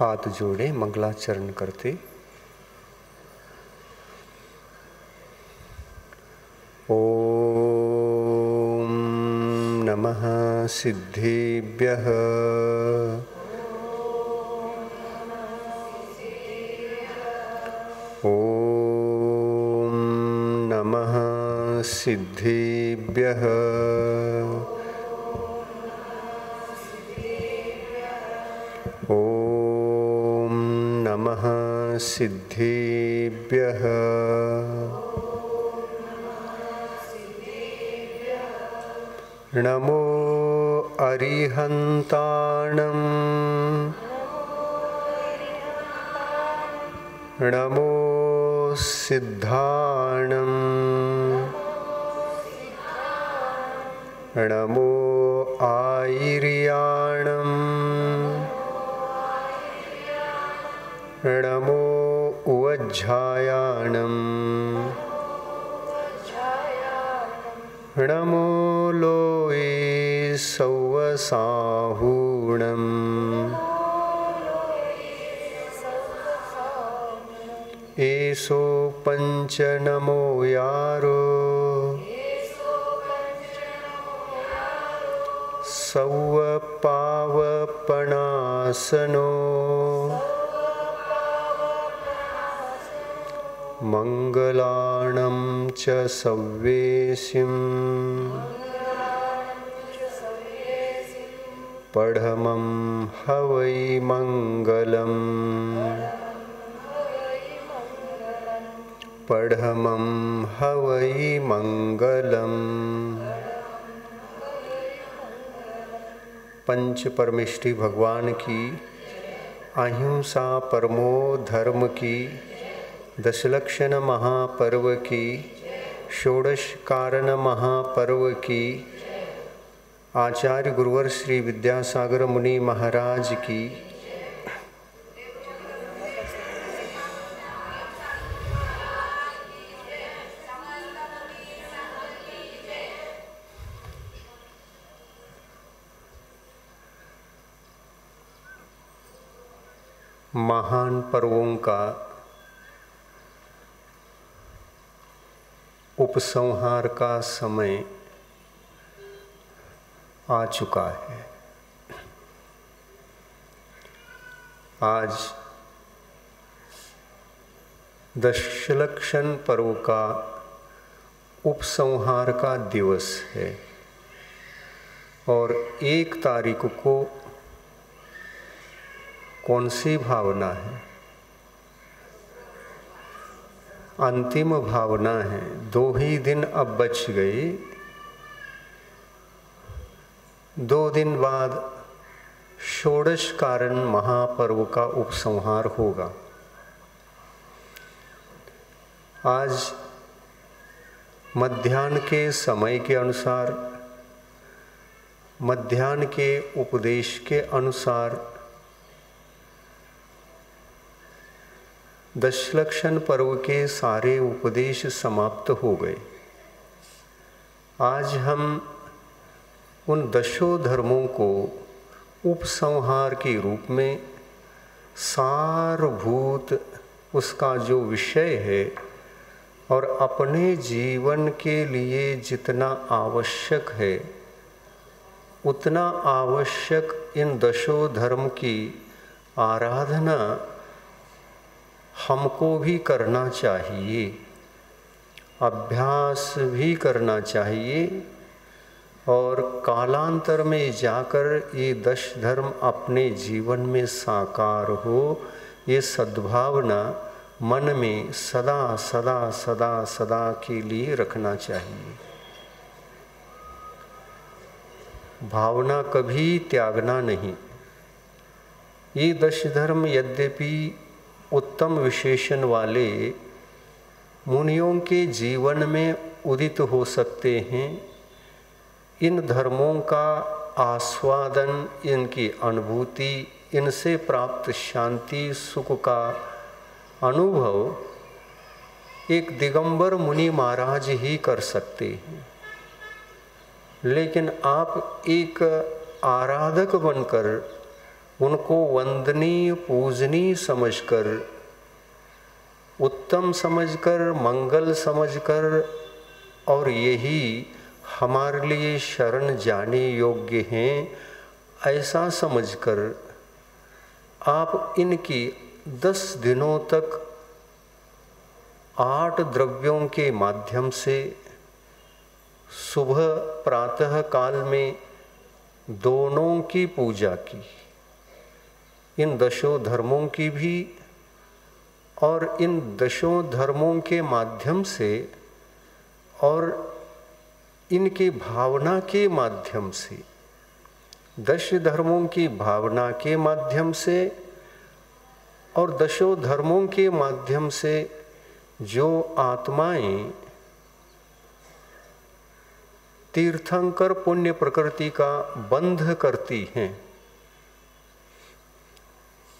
हाथ जोड़े मंगलाचरण करते। ओम नमः सिद्धेभ्यः। ओम नमः सिद्धेभ्यः। ओम नमः सिद्धेभ्यः। नमो अरिहन्ताणं। नमो सिद्धाणं। नमो आयर्याणं। नमो उवज्झायाणं। नमो लोये सौवसाहूणम्। एषो पञ्च नमो यारो। सौवपावपणासनो। मंगलाणं च सव्येसिं। पढ़मं हवै मंगलम्। पढ़मं हवै मंगलम्। पंच परमेष्टि भगवान की, अहिंसा परमो धर्म की, दशलक्षण महापर्व की, षोडश कारण महापर्व की, आचार्य गुरुवर श्री विद्यासागर मुनि महाराज की। महान पर्वों का उपसंहार का समय आ चुका है। आज दशलक्षण पर्व का उपसंहार का दिवस है और 1 तारीख को कौन सी भावना है? अंतिम भावना है। 2 ही दिन अब बच गए। 2 दिन बाद षोडश कारण महापर्व का उपसंहार होगा। आज मध्याह्न के समय के अनुसार, मध्याह्न के उपदेश के अनुसार दशलक्षण पर्व के सारे उपदेश समाप्त हो गए। आज हम उन दशों धर्मों को उपसंहार के रूप में सारभूत उसका जो विषय है और अपने जीवन के लिए जितना आवश्यक है उतना आवश्यक इन दशों धर्म की आराधना हमको भी करना चाहिए, अभ्यास भी करना चाहिए और कालांतर में जाकर ये 10 धर्म अपने जीवन में साकार हो, ये सद्भावना मन में सदा सदा सदा सदा के लिए रखना चाहिए। भावना कभी त्यागना नहीं। ये 10 धर्म यद्यपि उत्तम विशेषण वाले मुनियों के जीवन में उदित हो सकते हैं, इन धर्मों का आस्वादन, इनकी अनुभूति, इनसे प्राप्त शांति सुख का अनुभव एक दिगंबर मुनि महाराज ही कर सकते हैं। लेकिन आप एक आराधक बनकर उनको वंदनीय पूजनीय समझकर, उत्तम समझकर, मंगल समझकर और यही हमारे लिए शरण जाने योग्य हैं ऐसा समझकर आप इनकी 10 दिनों तक 8 द्रव्यों के माध्यम से सुबह प्रातः काल में दोनों की पूजा की, इन 10 धर्मों की भी और इन 10 धर्मों के माध्यम से और इनकी भावना के माध्यम से, 10 धर्मों की भावना के माध्यम से और 10 धर्मों के माध्यम से जो आत्माएं तीर्थंकर पुण्य प्रकृति का बंध करती हैं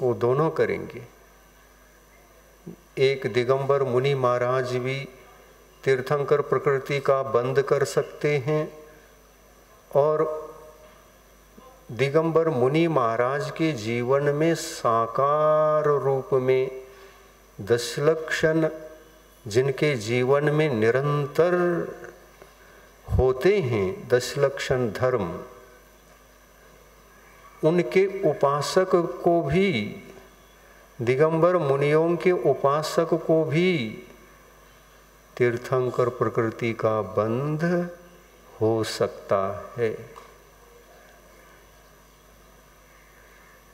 वो दोनों करेंगे। एक दिगंबर मुनि महाराज भी तीर्थंकर प्रकृति का बंध कर सकते हैं और दिगंबर मुनि महाराज के जीवन में साकार रूप में दशलक्षण जिनके जीवन में निरंतर होते हैं, दशलक्षण धर्म, उनके उपासक को भी, दिगंबर मुनियों के उपासक को भी तीर्थंकर प्रकृति का बंध हो सकता है।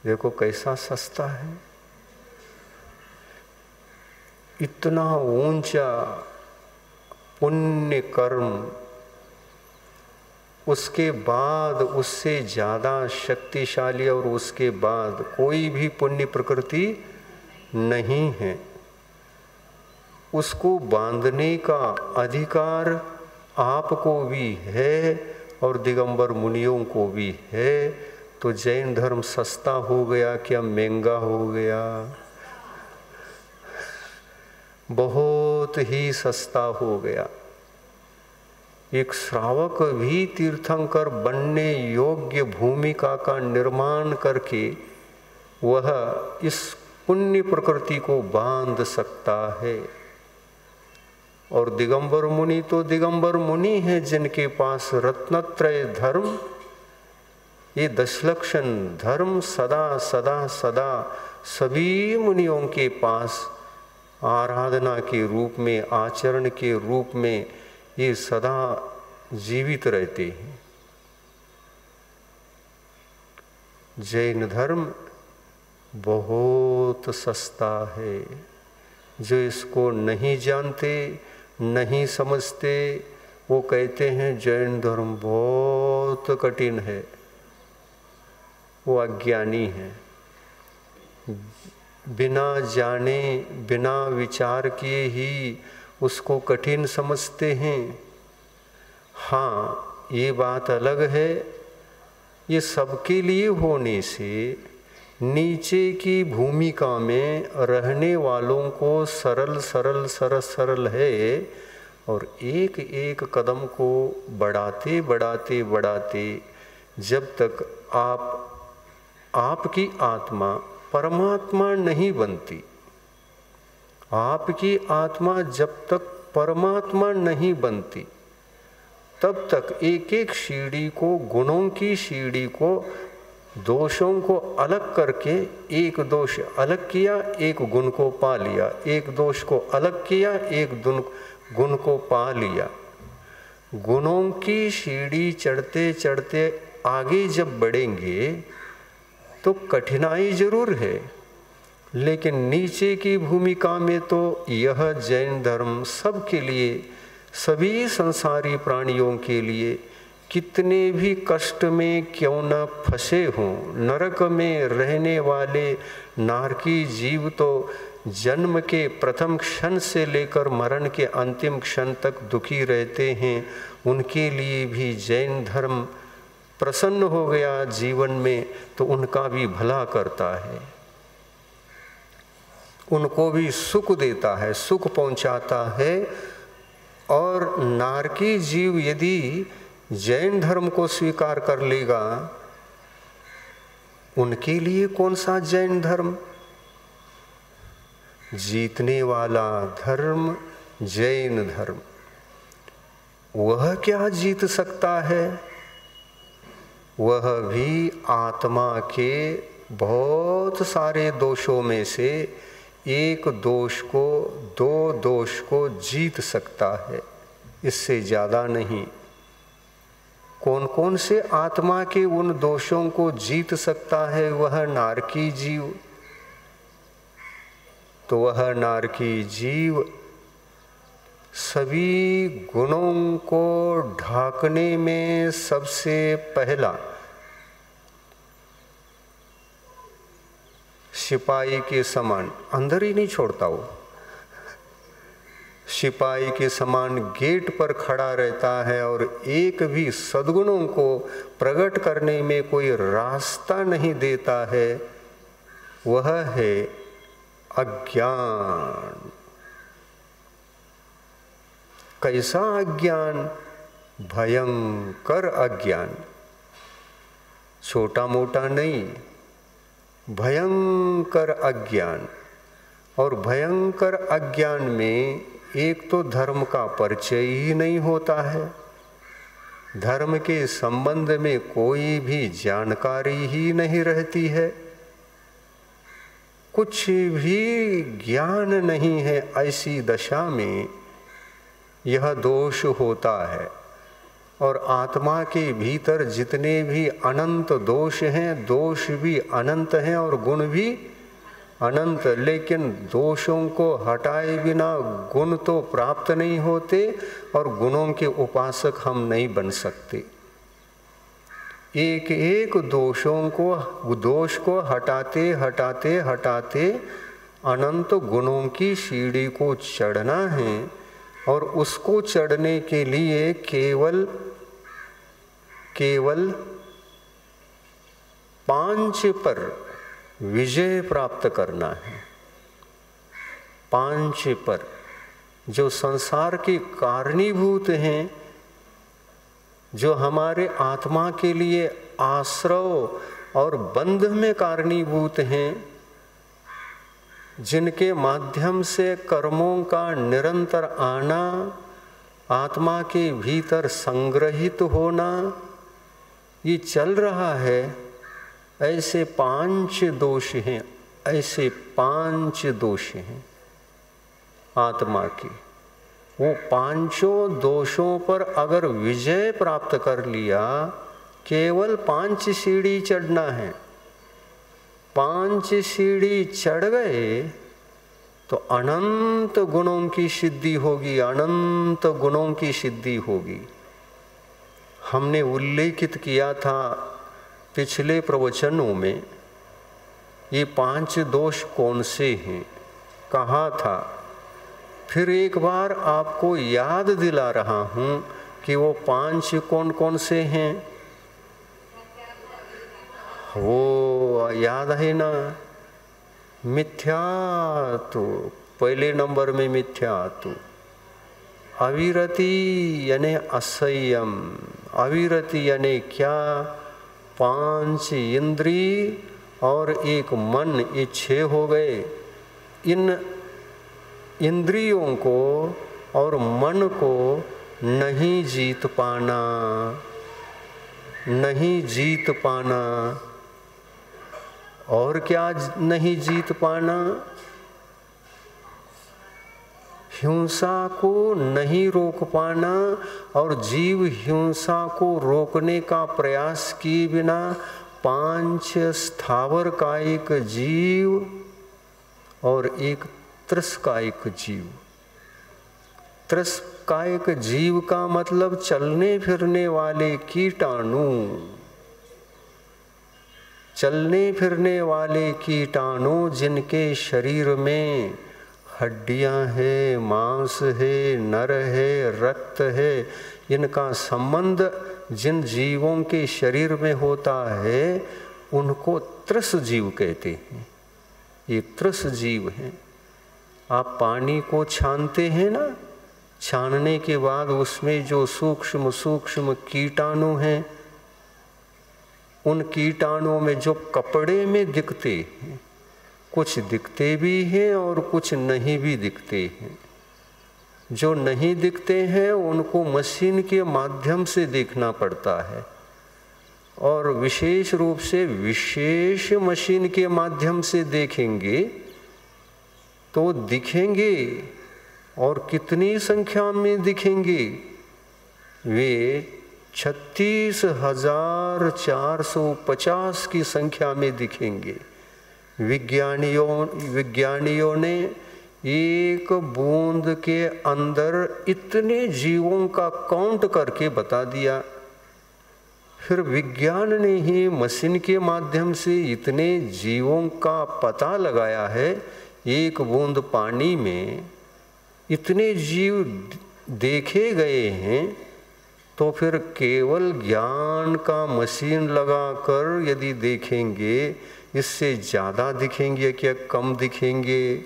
देखो कैसा सस्ता है, इतना ऊंचा पुण्य कर्म, उसके बाद उससे ज़्यादा शक्तिशाली और उसके बाद कोई भी पुण्य प्रकृति नहीं है। उसको बांधने का अधिकार आपको भी है और दिगंबर मुनियों को भी है। तो जैन धर्म सस्ता हो गया क्या महंगा हो गया? बहुत ही सस्ता हो गया। एक श्रावक भी तीर्थंकर बनने योग्य भूमिका का निर्माण करके वह इस पुण्य प्रकृति को बांध सकता है। और दिगंबर मुनि तो दिगंबर मुनि हैं जिनके पास रत्नत्रय धर्म, ये दशलक्षण धर्म सदा सदा सदा सभी मुनियों के पास आराधना के रूप में, आचरण के रूप में ये सदा जीवित रहते हैं। जैन धर्म बहुत सस्ता है। जो इसको नहीं जानते, नहीं समझते, वो कहते हैं जैन धर्म बहुत कठिन है, वो अज्ञानी है। बिना जाने, बिना विचार किए ही उसको कठिन समझते हैं। हाँ, ये बात अलग है, ये सबके लिए होने से नीचे की भूमिका में रहने वालों को सरल सरल सरल सरल है और एक एक कदम को बढ़ाते बढ़ाते बढ़ाते जब तक आपकी आत्मा परमात्मा नहीं बनती, आपकी आत्मा जब तक परमात्मा नहीं बनती तब तक एक एक सीढ़ी को, गुणों की सीढ़ी को, दोषों को अलग करके, एक दोष अलग किया, एक गुण को पा लिया, एक दोष को अलग किया, एक गुण को पा लिया। गुणों की सीढ़ी चढ़ते चढ़ते आगे जब बढ़ेंगे तो कठिनाई जरूर है, लेकिन नीचे की भूमिका में तो यह जैन धर्म सबके लिए, सभी संसारी प्राणियों के लिए कितने भी कष्ट में क्यों न फंसे हों, नरक में रहने वाले नारकी जीव तो जन्म के प्रथम क्षण से लेकर मरण के अंतिम क्षण तक दुखी रहते हैं, उनके लिए भी जैन धर्म प्रसन्न हो गया जीवन में तो उनका भी भला करता है, उनको भी सुख देता है, सुख पहुंचाता है। और नारकी जीव यदि जैन धर्म को स्वीकार कर लेगा उनके लिए कौन सा जैन धर्म? जीतने वाला धर्म जैन धर्म। वह क्या जीत सकता है? वह भी आत्मा के बहुत सारे दोषों में से एक दोष को, दो दोष को जीत सकता है, इससे ज़्यादा नहीं। कौन कौन से आत्मा के उन दोषों को जीत सकता है? वह नारकी जीव। तो वह नारकी जीव सभी गुणों को ढांकने में सबसे पहला सिपाही के समान, अंदर ही नहीं छोड़ता वो, सिपाही के समान गेट पर खड़ा रहता है और एक भी सद्गुणों को प्रकट करने में कोई रास्ता नहीं देता है। वह है अज्ञान। कैसा अज्ञान? भयंकर अज्ञान। छोटा मोटा नहीं, भयंकर अज्ञान। और भयंकर अज्ञान में एक तो धर्म का परिचय ही नहीं होता है, धर्म के संबंध में कोई भी जानकारी ही नहीं रहती है, कुछ भी ज्ञान नहीं है। ऐसी दशा में यह दोष होता है। और आत्मा के भीतर जितने भी अनंत दोष हैं, दोष भी अनंत हैं और गुण भी अनंत। लेकिन दोषों को हटाए बिना गुण तो प्राप्त नहीं होते और गुणों के उपासक हम नहीं बन सकते। एक एक दोष को हटाते हटाते हटाते अनंत गुणों की सीढ़ी को चढ़ना है। और उसको चढ़ने के लिए केवल 5 पर विजय प्राप्त करना है। 5 पर जो संसार के कारणीभूत हैं, जो हमारे आत्मा के लिए आश्रव और बंध में कारणीभूत हैं, जिनके माध्यम से कर्मों का निरंतर आना, आत्मा के भीतर संग्रहित होना, ये चल रहा है। ऐसे 5 दोष हैं, ऐसे 5 दोष हैं आत्मा के। वो 5 दोषों पर अगर विजय प्राप्त कर लिया, केवल 5 सीढ़ी चढ़ना है। 5 सीढ़ी चढ़ गए तो अनंत गुणों की सिद्धि होगी, अनंत गुणों की सिद्धि होगी। हमने उल्लेखित किया था पिछले प्रवचनों में, ये 5 दोष कौन से हैं, कहा था। फिर एक बार आपको याद दिला रहा हूँ कि वो 5 कौन कौन से हैं। वो याद है ना? मिथ्यात्व, पहले नंबर में मिथ्यात्व। अविरति यानी असंयम। अविरति यानी क्या? 5 इंद्री और एक मन, ये 6 हो गए। इन इंद्रियों को और मन को नहीं जीत पाना, नहीं जीत पाना। और क्या नहीं जीत पाना? हिंसा को नहीं रोक पाना। और जीव हिंसा को रोकने का प्रयास किए बिना 5 स्थावर कायिक जीव और एक त्रसकायिक जीव। त्रसकायिक जीव का मतलब चलने फिरने वाले कीटाणु। चलने फिरने वाले कीटाणु जिनके शरीर में हड्डियां है, मांस है, नर है, रक्त है, इनका संबंध जिन जीवों के शरीर में होता है उनको त्रस जीव कहते हैं। ये त्रस जीव हैं। आप पानी को छानते हैं ना, छानने के बाद उसमें जो सूक्ष्म सूक्ष्म कीटाणु हैं उन कीटाणुओं में जो कपड़े में दिखते हैं, कुछ दिखते भी हैं और कुछ नहीं भी दिखते हैं। जो नहीं दिखते हैं उनको मशीन के माध्यम से देखना पड़ता है, और विशेष रूप से विशेष मशीन के माध्यम से देखेंगे तो दिखेंगे, और कितनी संख्या में दिखेंगे? वे 36,450 की संख्या में दिखेंगे। विज्ञानियों ने एक बूंद के अंदर इतने जीवों का काउंट करके बता दिया। फिर विज्ञान ने ही मशीन के माध्यम से इतने जीवों का पता लगाया है। एक बूंद पानी में इतने जीव देखे गए हैं, तो फिर केवल ज्ञान का मशीन लगाकर यदि देखेंगे, इससे ज़्यादा दिखेंगे क्या कम दिखेंगे?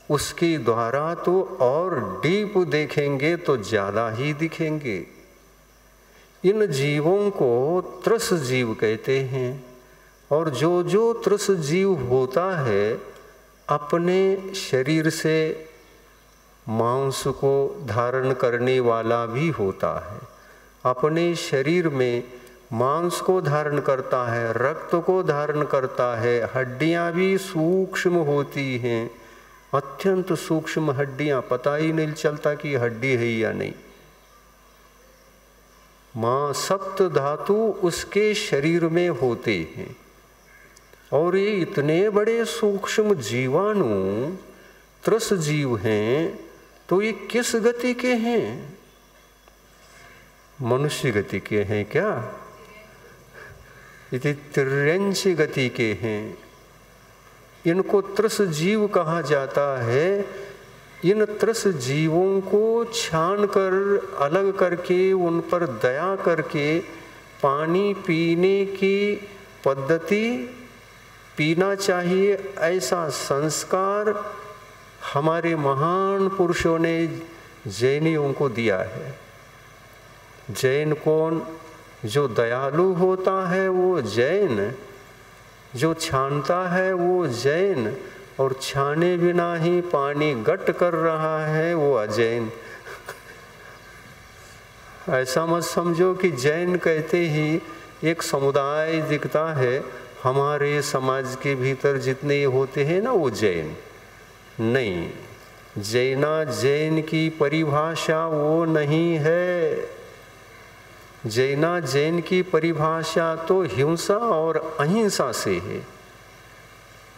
उसके द्वारा तो और डीप देखेंगे तो ज़्यादा ही दिखेंगे। इन जीवों को त्रस जीव कहते हैं, और जो जो त्रस जीव होता है अपने शरीर से मांस को धारण करने वाला भी होता है। अपने शरीर में मांस को धारण करता है, रक्त को धारण करता है, हड्डियां भी सूक्ष्म होती हैं, अत्यंत सूक्ष्म हड्डियां, पता ही नहीं चलता कि हड्डी है या नहीं। मां सप्त धातु उसके शरीर में होते हैं, और ये इतने बड़े सूक्ष्म जीवाणु त्रस जीव हैं, तो ये किस गति के हैं? मनुष्य गति के हैं क्या? ये तिर्यंश गति के हैं। इनको त्रस जीव कहा जाता है। इन त्रस जीवों को छान कर अलग करके उन पर दया करके पानी पीने की पद्धति, पीना चाहिए ऐसा संस्कार हमारे महान पुरुषों ने जैनियों को दिया है। जैन कौन? जो दयालु होता है वो जैन, जो छानता है वो जैन, और छाने बिना ही पानी गट कर रहा है वो अजैन। ऐसा मत समझो कि जैन कहते ही एक समुदाय दिखता है। हमारे समाज के भीतर जितने होते हैं ना वो जैन नहीं। जैन की परिभाषा वो नहीं है। जैन की परिभाषा तो हिंसा और अहिंसा से है।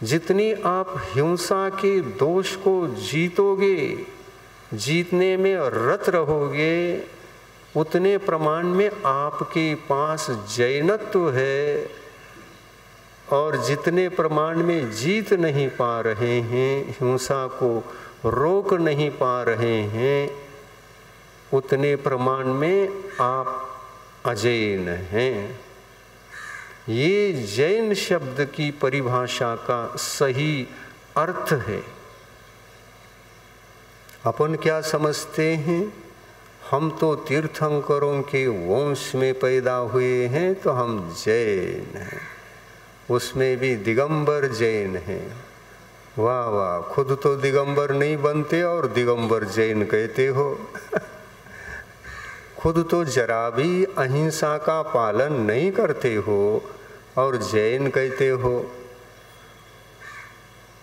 जितनी आप हिंसा के दोष को जीतोगे, जीतने में रत रहोगे, उतने प्रमाण में आपके पास जैनत्व है। और जितने प्रमाण में जीत नहीं पा रहे हैं, हिंसा को रोक नहीं पा रहे हैं, उतने प्रमाण में आप अजैन हैं। ये जैन शब्द की परिभाषा का सही अर्थ है। अपन क्या समझते हैं? हम तो तीर्थंकरों के वंश में पैदा हुए हैं तो हम जैन हैं। उसमें भी दिगंबर जैन हैं। वाह वाह, खुद तो दिगंबर नहीं बनते और दिगंबर जैन कहते हो। खुद तो जरा भी अहिंसा का पालन नहीं करते हो और जैन कहते हो।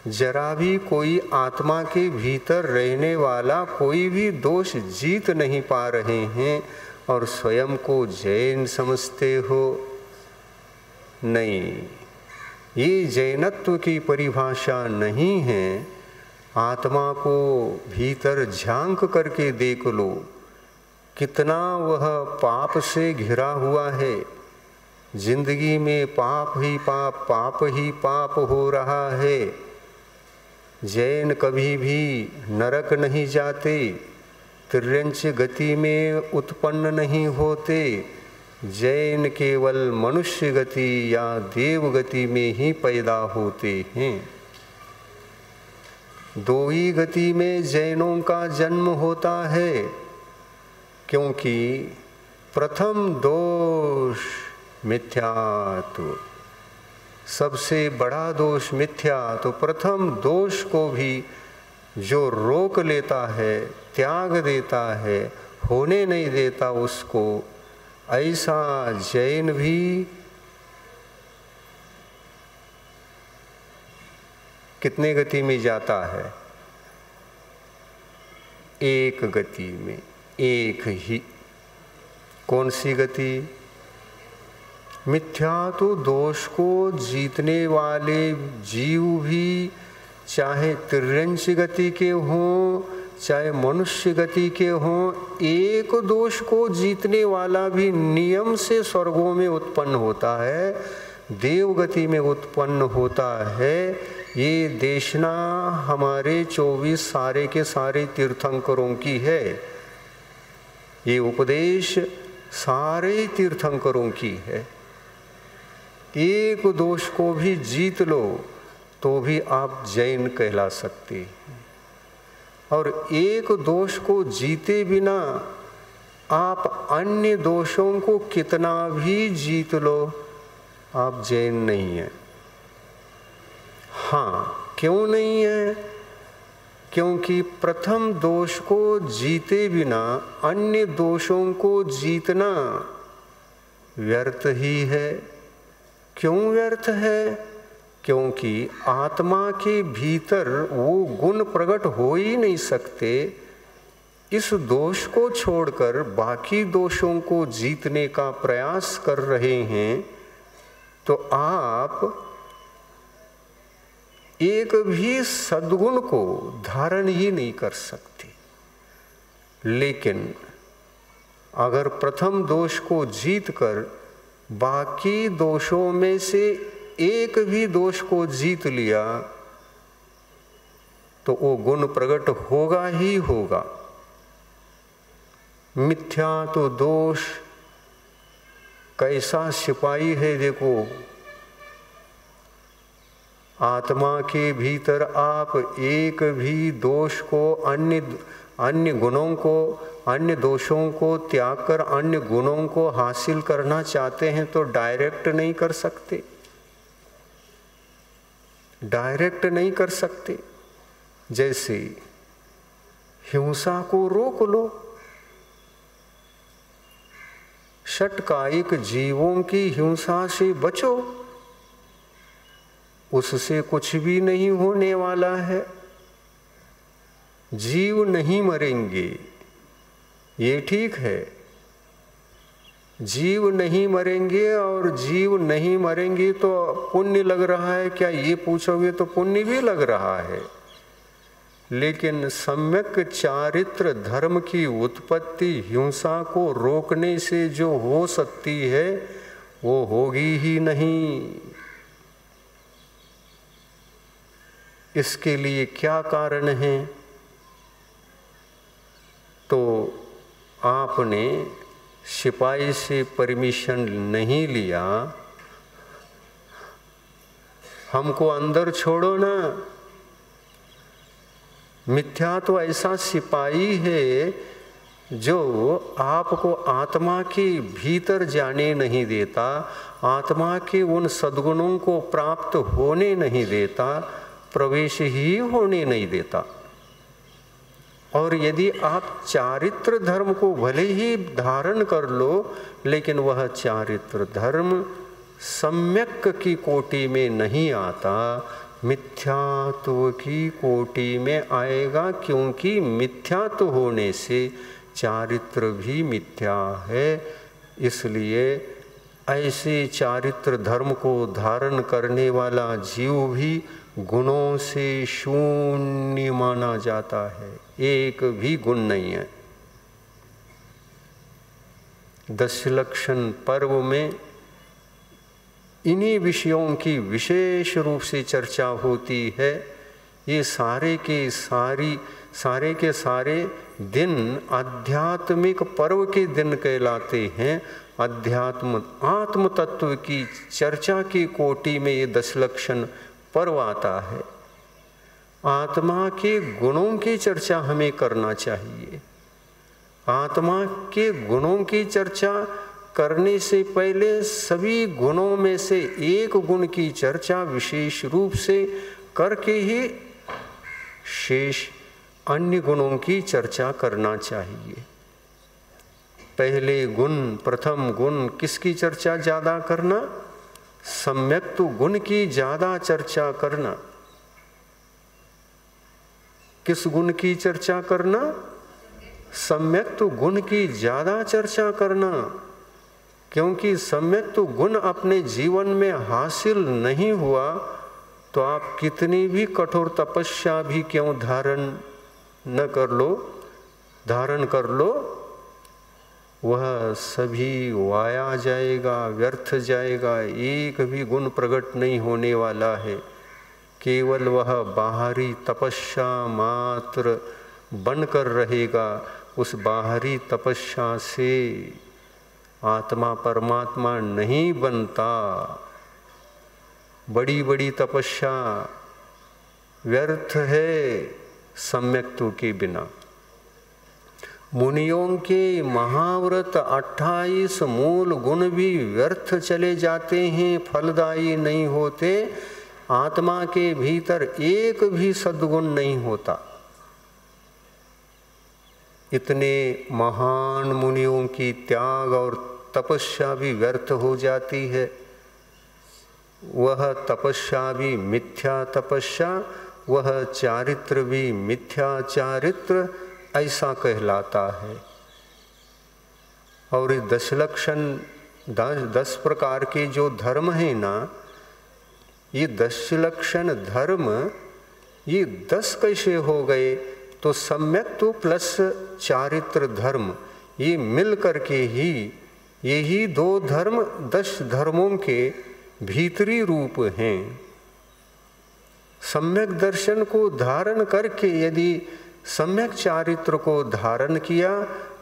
जरा भी कोई आत्मा के भीतर रहने वाला कोई भी दोष जीत नहीं पा रहे हैं और स्वयं को जैन समझते हो। नहीं, ये जैनत्व की परिभाषा नहीं है। आत्मा को भीतर झांक करके देख लो, कितना वह पाप से घिरा हुआ है। जिंदगी में पाप ही पाप, पाप ही पाप हो रहा है। जैन कभी भी नरक नहीं जाते, तिर्यंच गति में उत्पन्न नहीं होते। जैन केवल मनुष्य गति या देव गति में ही पैदा होते हैं। दो ही गति में जैनों का जन्म होता है, क्योंकि प्रथम दोष मिथ्यात्व, सबसे बड़ा दोष मिथ्या। तो प्रथम दोष को भी जो रोक लेता है, त्याग देता है, होने नहीं देता उसको, ऐसा जैन भी कितने गति में जाता है? एक गति में, एक ही। कौन सी गति? मिथ्या तो दोष को जीतने वाले जीव भी चाहे तिर्यंच गति के हों, चाहे मनुष्य गति के हों, एक दोष को जीतने वाला भी नियम से स्वर्गों में उत्पन्न होता है, देव गति में उत्पन्न होता है। ये देशना हमारे 24 सारे के सारे तीर्थंकरों की है। ये उपदेश सारे तीर्थंकरों की है। एक दोष को भी जीत लो तो भी आप जैन कहला सकते हैं, और एक दोष को जीते बिना आप अन्य दोषों को कितना भी जीत लो, आप जैन नहीं हैं। हाँ, क्यों नहीं है? क्योंकि प्रथम दोष को जीते बिना अन्य दोषों को जीतना व्यर्थ ही है। क्यों व्यर्थ है? क्योंकि आत्मा के भीतर वो गुण प्रकट हो ही नहीं सकते। इस दोष को छोड़कर बाकी दोषों को जीतने का प्रयास कर रहे हैं, तो आप एक भी सद्गुण को धारण ही नहीं कर सकते। लेकिन अगर प्रथम दोष को जीतकर बाकी दोषों में से एक भी दोष को जीत लिया, तो वो गुण प्रकट होगा ही होगा। मिथ्या तो दोष कैसा सिपाही है, देखो। आत्मा के भीतर आप एक भी दोष को, अन्य गुणों को, अन्य दोषों को त्याग कर अन्य गुणों को हासिल करना चाहते हैं तो डायरेक्ट नहीं कर सकते, डायरेक्ट नहीं कर सकते। जैसे हिंसा को रोक लो, षटकायिक जीवों की हिंसा से बचो, उससे कुछ भी नहीं होने वाला है। जीव नहीं मरेंगे, ये ठीक है। जीव नहीं मरेंगे, और जीव नहीं मरेंगे तो पुण्य लग रहा है क्या, ये पूछोगे तो पुण्य भी लग रहा है। लेकिन सम्यक चारित्र धर्म की उत्पत्ति हिंसा को रोकने से जो हो सकती है, वो होगी ही नहीं। इसके लिए क्या कारण है? तो आपने सिपाही से परमिशन नहीं लिया। हमको अंदर छोड़ो ना। मिथ्या तो ऐसा सिपाही है जो आपको आत्मा के भीतर जाने नहीं देता, आत्मा के उन सद्गुणों को प्राप्त होने नहीं देता, प्रवेश ही होने नहीं देता। और यदि आप चारित्र धर्म को भले ही धारण कर लो, लेकिन वह चारित्र धर्म सम्यक की कोटि में नहीं आता, मिथ्यात्व की कोटि में आएगा। क्योंकि मिथ्यात्व होने से चारित्र भी मिथ्या है। इसलिए ऐसे चारित्र धर्म को धारण करने वाला जीव भी गुणों से शून्य माना जाता है, एक भी गुण नहीं है। दशलक्षण पर्व में इन्हीं विषयों की विशेष रूप से चर्चा होती है। ये सारे के सारे दिन आध्यात्मिक पर्व के दिन कहलाते हैं। आत्म तत्व की चर्चा की कोटि में ये दशलक्षण पर्व आता है। आत्मा के गुणों की चर्चा हमें करना चाहिए। आत्मा के गुणों की चर्चा करने से पहले सभी गुणों में से एक गुण की चर्चा विशेष रूप से करके ही शेष अन्य गुणों की चर्चा करना चाहिए। पहले गुण, प्रथम गुण किसकी चर्चा ज़्यादा करना? सम्यक तो गुण की ज़्यादा चर्चा करना। किस गुण की चर्चा करना? सम्यक तो गुण की ज़्यादा चर्चा करना, क्योंकि सम्यक तो गुण अपने जीवन में हासिल नहीं हुआ तो आप कितनी भी कठोर तपस्या भी क्यों धारण कर लो, वह सभी वाया जाएगा, व्यर्थ जाएगा। एक भी गुण प्रकट नहीं होने वाला है। केवल वह बाहरी तपस्या मात्र बनकर रहेगा। उस बाहरी तपस्या से आत्मा परमात्मा नहीं बनता। बड़ी बड़ी तपस्या व्यर्थ है सम्यक्तु के बिना। मुनियों के महाव्रत 28 मूल गुण भी व्यर्थ चले जाते हैं, फलदायी नहीं होते। आत्मा के भीतर एक भी सद्गुण नहीं होता। इतने महान मुनियों की त्याग और तपस्या भी व्यर्थ हो जाती है। वह तपस्या भी मिथ्या तपस्या, वह चारित्र भी मिथ्या चारित्र ऐसा कहलाता है। और ये 10 लक्षण 10 प्रकार के जो धर्म है ना, ये 10 लक्षण धर्म ये 10 कैसे हो गए? तो सम्यक तो प्लस चारित्र धर्म ये मिल करके ही यही 2 धर्म 10 धर्मों के भीतरी रूप हैं। सम्यक दर्शन को धारण करके यदि सम्यक चारित्र को धारण किया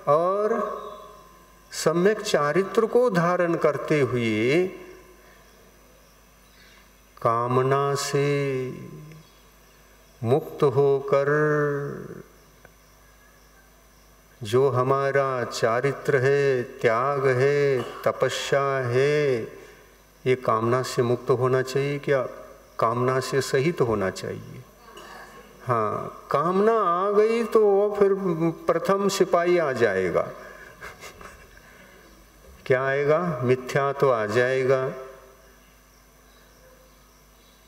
और सम्यक चारित्र को धारण करते हुए कामना से मुक्त होकर जो हमारा चारित्र है, त्याग है, तपस्या है, ये कामना से मुक्त होना चाहिए क्या? कामना से सहित होना चाहिए। हाँ, कामना आ गई तो वो फिर प्रथम सिपाही आ जाएगा। क्या आएगा? मिथ्या तो आ जाएगा।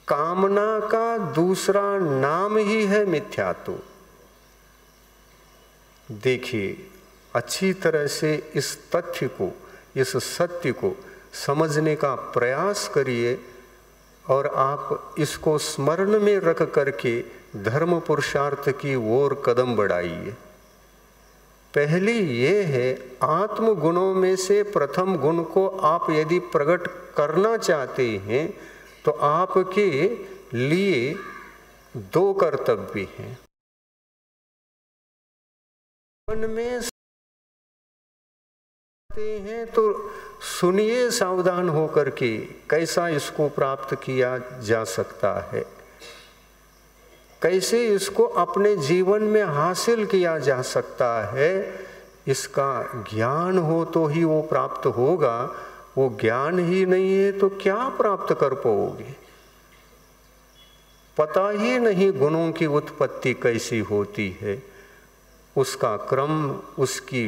कामना का दूसरा नाम ही है मिथ्यात्व। देखिए, अच्छी तरह से इस तथ्य को, इस सत्य को समझने का प्रयास करिए और आप इसको स्मरण में रख करके धर्म पुरुषार्थ की ओर कदम बढ़ाइए। पहली ये है, आत्म गुणों में से प्रथम गुण को आप यदि प्रकट करना चाहते हैं तो आपके लिए 2 कर्तव्य हैं। मन में हैं तो सुनिए सावधान होकर के, कैसा इसको प्राप्त किया जा सकता है, कैसे इसको अपने जीवन में हासिल किया जा सकता है। इसका ज्ञान हो तो ही वो प्राप्त होगा। वो ज्ञान ही नहीं है तो क्या प्राप्त कर पाओगे? पता ही नहीं गुणों की उत्पत्ति कैसी होती है, उसका क्रम, उसकी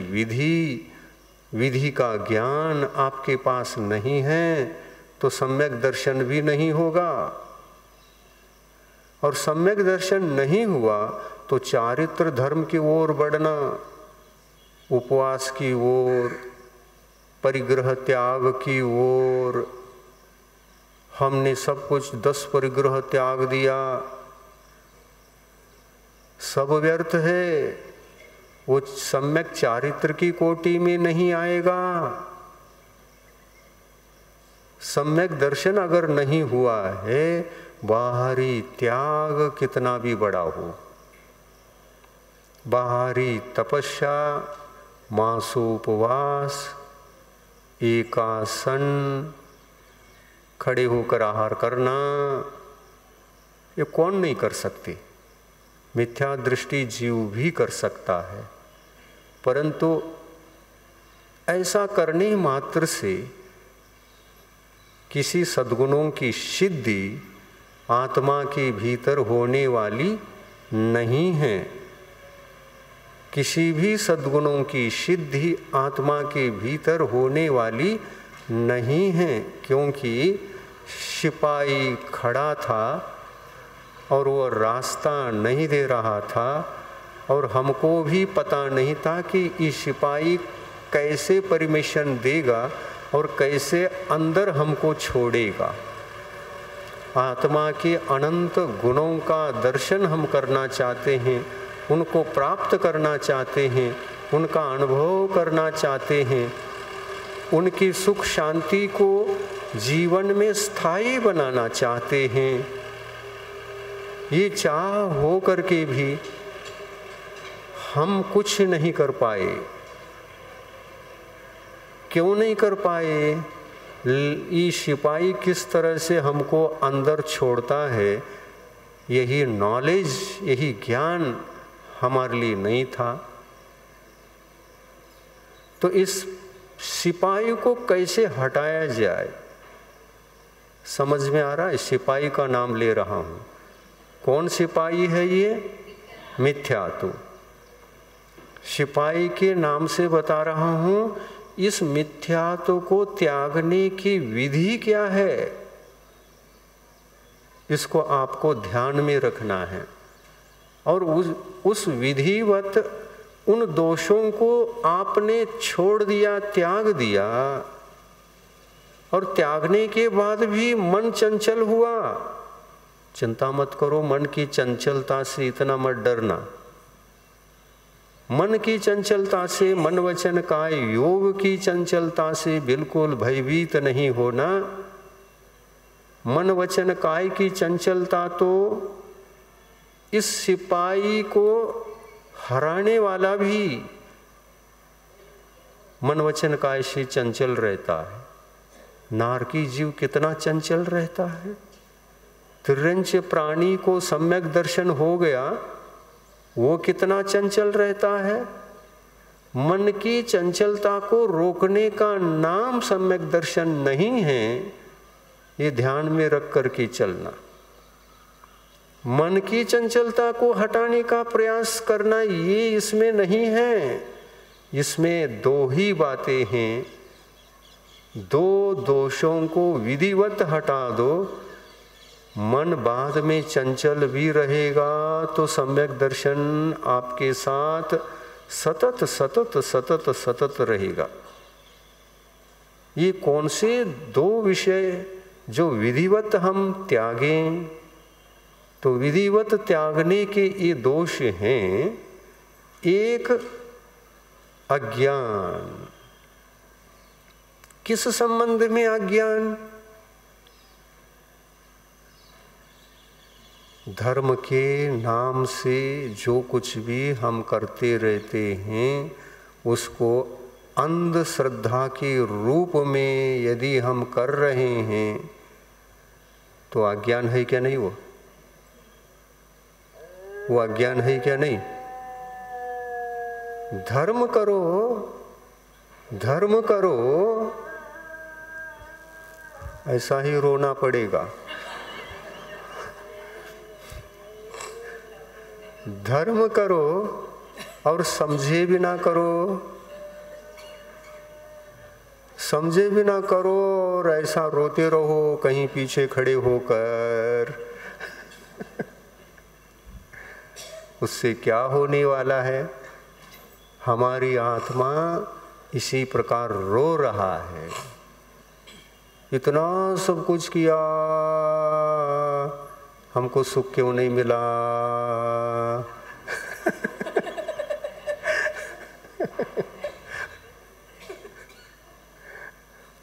विधि का ज्ञान आपके पास नहीं है तो सम्यक दर्शन भी नहीं होगा। और सम्यक दर्शन नहीं हुआ तो चारित्र धर्म की ओर बढ़ना, उपवास की ओर, परिग्रह त्याग की ओर, हमने सब कुछ 10 परिग्रह त्याग दिया, सब व्यर्थ है। वो सम्यक चारित्र की कोटि में नहीं आएगा। सम्यक दर्शन अगर नहीं हुआ है, बाहरी त्याग कितना भी बड़ा हो, बाहरी तपस्या, मासोपवास, एकासन, खड़े होकर आहार करना, ये कौन नहीं कर सकते? मिथ्या दृष्टि जीव भी कर सकता है। परंतु ऐसा करने मात्र से किसी सद्गुणों की सिद्धि आत्मा के भीतर होने वाली नहीं है। किसी भी सद्गुणों की सिद्धि आत्मा के भीतर होने वाली नहीं है, क्योंकि सिपाही खड़ा था और वो रास्ता नहीं दे रहा था, और हमको भी पता नहीं था कि ये सिपाही कैसे परमिशन देगा और कैसे अंदर हमको छोड़ेगा। आत्मा के अनंत गुणों का दर्शन हम करना चाहते हैं, उनको प्राप्त करना चाहते हैं, उनका अनुभव करना चाहते हैं, उनकी सुख शांति को जीवन में स्थायी बनाना चाहते हैं। ये चाह हो करके भी हम कुछ नहीं कर पाए। क्यों नहीं कर पाए? ये सिपाही किस तरह से हमको अंदर छोड़ता है, यही नॉलेज, यही ज्ञान हमारे लिए नहीं था। तो इस सिपाही को कैसे हटाया जाए, समझ में आ रहा है? सिपाही का नाम ले रहा हूँ। कौन सिपाही है ये? मिथ्यात्व। सिपाही के नाम से बता रहा हूँ। इस मिथ्यात्व को त्यागने की विधि क्या है, इसको आपको ध्यान में रखना है। और उस विधिवत उन दोषों को आपने छोड़ दिया, त्याग दिया, और त्यागने के बाद भी मन चंचल हुआ। चिंता मत करो, मन की चंचलता से इतना मत डरना। मन की चंचलता से, मन वचन काय योग की चंचलता से बिल्कुल भयभीत नहीं होना। मन वचन काय की चंचलता तो इस सिपाही को हराने वाला भी मन वचन काय से चंचल रहता है। नारकी जीव कितना चंचल रहता है। तिर्यंच प्राणी को सम्यक दर्शन हो गया, वो कितना चंचल रहता है। मन की चंचलता को रोकने का नाम सम्यक दर्शन नहीं है, ये ध्यान में रख करके चलना। मन की चंचलता को हटाने का प्रयास करना ये इसमें नहीं है। इसमें दो ही बातें हैं। दो दोषों को विधिवत हटा दो, मन बाद में चंचल भी रहेगा तो सम्यक दर्शन आपके साथ सतत सतत सतत सतत रहेगा। ये कौन से दो विषय जो विधिवत हम त्यागें? तो विधिवत त्यागने के ये दोष हैं। एक अज्ञान। किस संबंध में अज्ञान? धर्म के नाम से जो कुछ भी हम करते रहते हैं, उसको अंधश्रद्धा के रूप में यदि हम कर रहे हैं तो अज्ञान है क्या नहीं? वो अज्ञान है क्या नहीं? धर्म करो, धर्म करो, ऐसा ही रोना पड़ेगा। धर्म करो और समझे भी ना करो, समझे भी ना करो और ऐसा रोते रहो कहीं पीछे खड़े होकर। उससे क्या होने वाला है? हमारी आत्मा इसी प्रकार रो रहा है। इतना सब कुछ किया, हमको सुख क्यों नहीं मिला?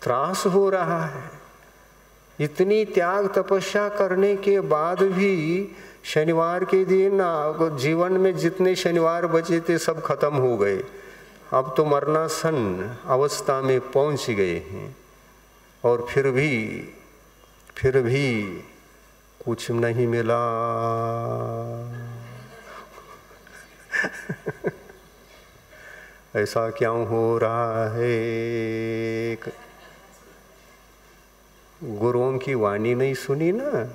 त्रास हो रहा है। इतनी त्याग तपस्या करने के बाद भी शनिवार के दिन जीवन में जितने शनिवार बचे थे सब खत्म हो गए। अब तो मरणासन अवस्था में पहुंच गए हैं और फिर भी कुछ नहीं मिला। ऐसा क्यों हो रहा है? गुरुओं की वाणी नहीं सुनी ना,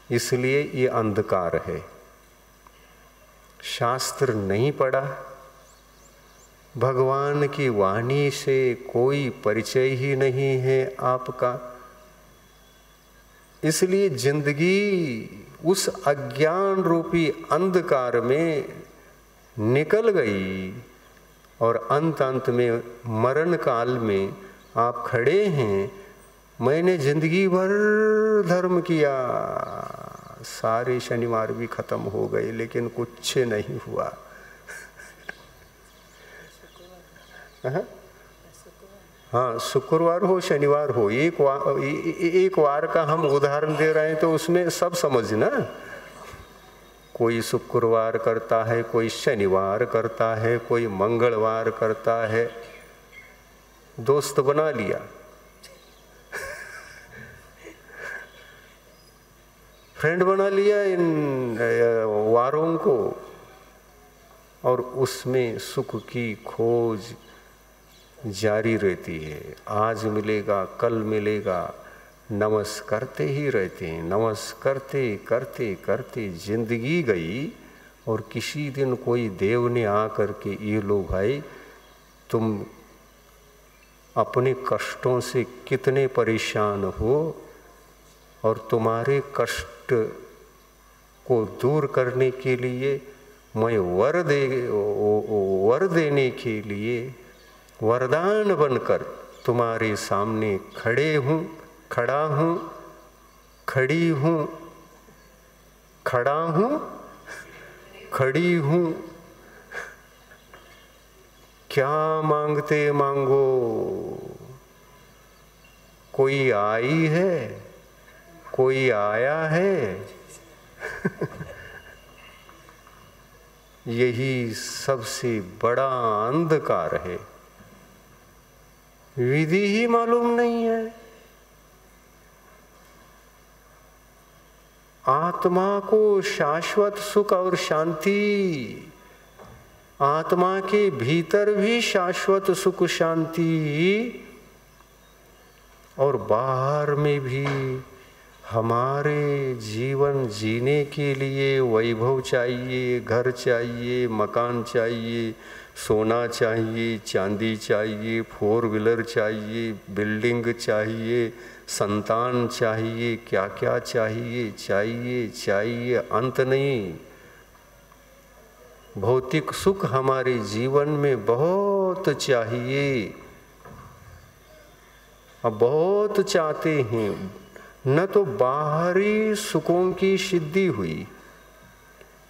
इसलिए ये अंधकार है। शास्त्र नहीं पढ़ा, भगवान की वाणी से कोई परिचय ही नहीं है आपका, इसलिए जिंदगी उस अज्ञान रूपी अंधकार में निकल गई और अंत में मरण काल में आप खड़े हैं। मैंने जिंदगी भर धर्म किया, सारे शनिवार भी खत्म हो गए लेकिन कुछ नहीं हुआ। हाँ, शुक्रवार हो शनिवार हो, एक वार का हम उदाहरण दे रहे हैं तो उसमें सब समझना। कोई शुक्रवार करता है, कोई शनिवार करता है, कोई मंगलवार करता है, दोस्त बना लिया। फ्रेंड बना लिया इन वारों को, और उसमें सुख की खोज जारी रहती है। आज मिलेगा, कल मिलेगा, नमस करते ही रहते हैं। नमस करते करते करते जिंदगी गई, और किसी दिन कोई देव ने आकर के, ये लो भाई तुम अपने कष्टों से कितने परेशान हो, और तुम्हारे कष्ट को दूर करने के लिए मैं वर देने के लिए वरदान बनकर तुम्हारे सामने खड़ा हूँ, खड़ी हूँ, खड़ा हूँ, खड़ी हूँ। क्या मांगते मांगो। कोई आई है, कोई आया है। यही सबसे बड़ा अंधकार है। विधि ही मालूम नहीं है। आत्मा को शाश्वत सुख और शांति, आत्मा के भीतर भी शाश्वत सुख शांति, और बाहर में भी हमारे जीवन जीने के लिए वैभव चाहिए, घर चाहिए, मकान चाहिए, सोना चाहिए, चांदी चाहिए, 4 व्हीलर चाहिए, बिल्डिंग चाहिए, संतान चाहिए, क्या क्या चाहिए, चाहिए चाहिए, अंत नहीं। भौतिक सुख हमारे जीवन में बहुत चाहिए, अब बहुत चाहते हैं। न तो बाहरी सुखों की सिद्धि हुई,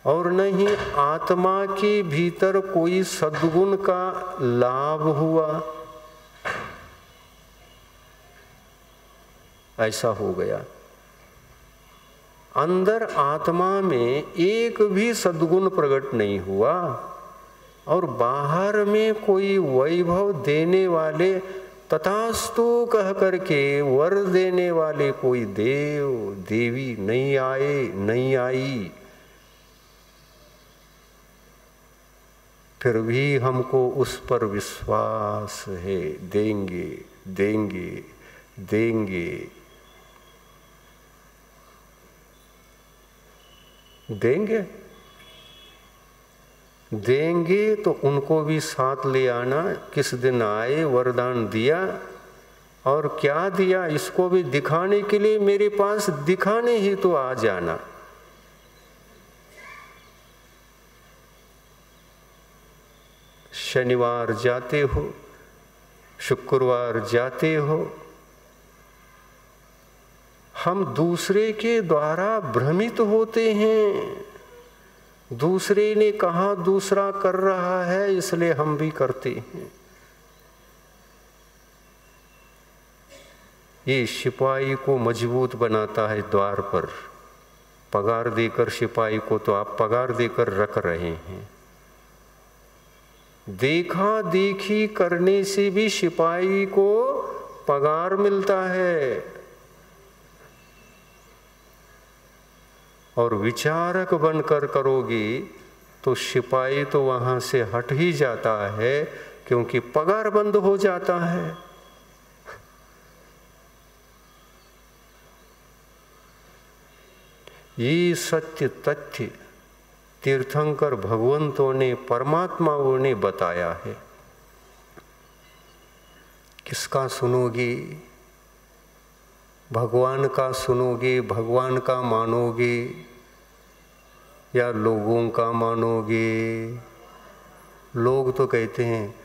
और न ही आत्मा के भीतर कोई सद्गुण का लाभ हुआ। ऐसा हो गया। अंदर आत्मा में एक भी सद्गुण प्रकट नहीं हुआ, और बाहर में कोई वैभव देने वाले, तथास्तु कह करके वर देने वाले कोई देव देवी नहीं आए, नहीं आई। फिर भी हमको उस पर विश्वास है, देंगे देंगे देंगे देंगे देंगे। तो उनको भी साथ ले आना। किस दिन आए, वरदान दिया, और क्या दिया इसको भी दिखाने के लिए मेरे पास दिखाने ही तो आ जाना। शनिवार जाते हो, शुक्रवार जाते हो, हम दूसरे के द्वारा भ्रमित होते हैं। दूसरे ने कहा दूसरा कर रहा है, इसलिए हम भी करते हैं। ये सिपाही को मजबूत बनाता है। द्वार पर पगार देकर सिपाही को तो आप पगार देकर रख रहे हैं। देखा देखी करने से भी सिपाही को पगार मिलता है, और विचारक बनकर करोगी तो सिपाही तो वहां से हट ही जाता है। क्योंकि पगार बंद हो जाता है। ये सत्य तथ्य तीर्थंकर भगवंतों ने, परमात्माओं ने बताया है। किसका सुनोगे? भगवान का सुनोगे, भगवान का मानोगे, या लोगों का मानोगे? लोग तो कहते हैं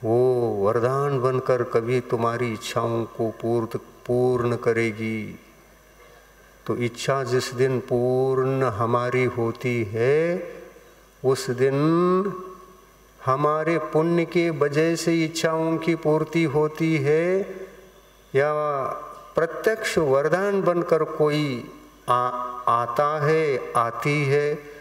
वो वरदान बनकर कभी तुम्हारी इच्छाओं को पूर्ण करेगी। तो इच्छा जिस दिन पूर्ण हमारी होती है, उस दिन हमारे पुण्य के वजह से इच्छाओं की पूर्ति होती है, या प्रत्यक्ष वरदान बनकर कोई आता है, आती है?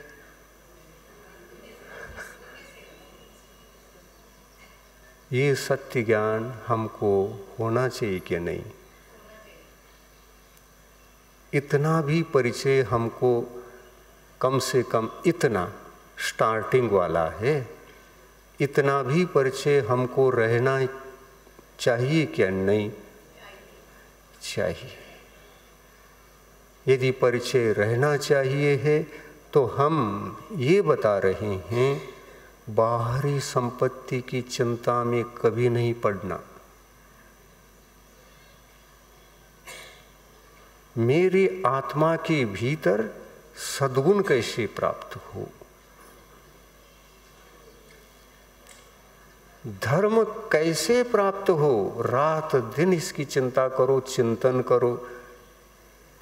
ये सत्य ज्ञान हमको होना चाहिए कि नहीं? इतना भी परिचय हमको, कम से कम इतना स्टार्टिंग वाला है, इतना भी परिचय हमको रहना चाहिए क्या नहीं चाहिए? यदि परिचय रहना चाहिए है तो हम ये बता रहे हैं, बाहरी संपत्ति की चिंता में कभी नहीं पड़ना। मेरी आत्मा के भीतर सद्गुण कैसे प्राप्त हो, धर्म कैसे प्राप्त हो, रात दिन इसकी चिंता करो, चिंतन करो,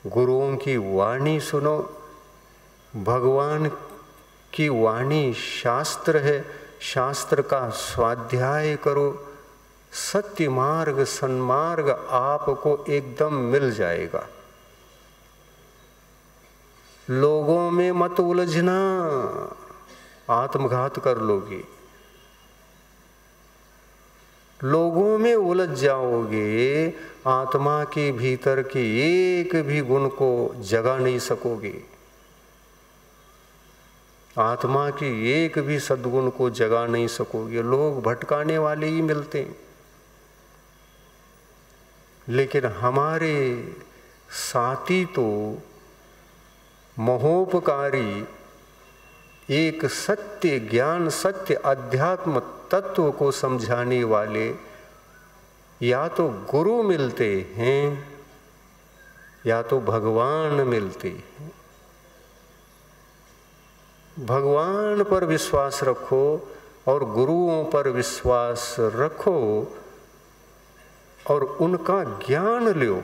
गुरुओं की वाणी सुनो। भगवान की वाणी शास्त्र है, शास्त्र का स्वाध्याय करो। सत्य मार्ग, सन्मार्ग आपको एकदम मिल जाएगा। लोगों में मत उलझना, आत्मघात कर लोगे। लोगों में उलझ जाओगे, आत्मा के भीतर के एक भी गुण को जगा नहीं सकोगे, आत्मा की एक भी सद्गुण को जगा नहीं सकोगे। लोग भटकाने वाले ही मिलते हैं, लेकिन हमारे साथी तो महोपकारी एक सत्य ज्ञान, सत्य अध्यात्म तत्व को समझाने वाले या तो गुरु मिलते हैं या तो भगवान मिलते हैं। भगवान पर विश्वास रखो और गुरुओं पर विश्वास रखो और उनका ज्ञान लो।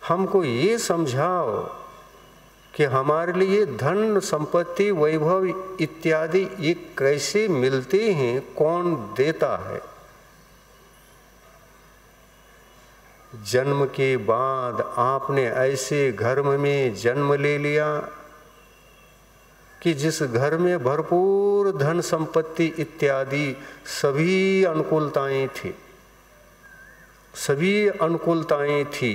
हमको ये समझाओ कि हमारे लिए धन, संपत्ति, वैभव इत्यादि ये कैसे मिलते हैं, कौन देता है। जन्म के बाद आपने ऐसे घर में जन्म ले लिया कि जिस घर में भरपूर धन, संपत्ति इत्यादि सभी अनुकूलताएं थी, सभी अनुकूलताएं थी।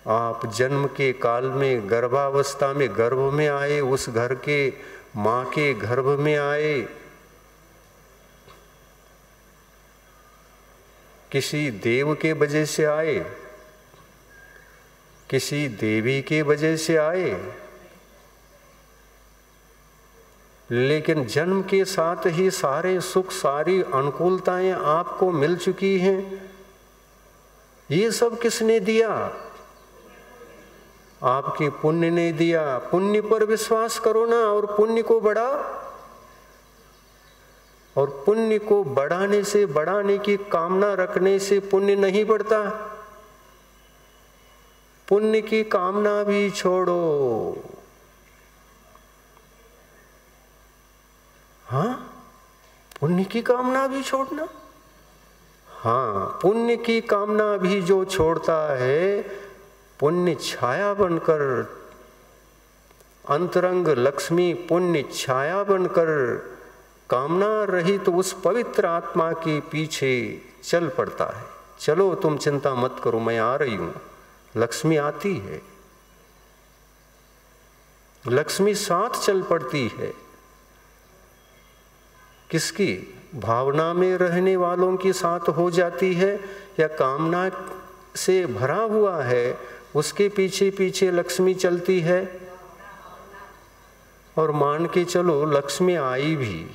आप जन्म के काल में, गर्भावस्था में गर्भ में आए, उस घर के माँ के गर्भ में आए, किसी देव के वजह से आए, किसी देवी के वजह से आए, लेकिन जन्म के साथ ही सारे सुख, सारी अनुकूलताएं आपको मिल चुकी हैं। ये सब किसने दिया? आपके पुण्य ने दिया। पुण्य पर विश्वास करो ना और पुण्य को बढ़ा। और पुण्य को बढ़ाने से, बढ़ाने की कामना रखने से पुण्य नहीं बढ़ता। पुण्य की कामना भी छोड़ो। हाँ, पुण्य की कामना भी छोड़ना। हाँ, पुण्य की कामना भी जो छोड़ता है, पुण्य छाया बनकर, अंतरंग लक्ष्मी पुण्य छाया बनकर कामना रहित तो उस पवित्र आत्मा के पीछे चल पड़ता है। चलो तुम चिंता मत करो, मैं आ रही हूं, लक्ष्मी आती है। लक्ष्मी साथ चल पड़ती है। किसकी? भावना में रहने वालों की साथ हो जाती है, या कामना से भरा हुआ है उसके पीछे पीछे लक्ष्मी चलती है। और मान के चलो लक्ष्मी आई भी,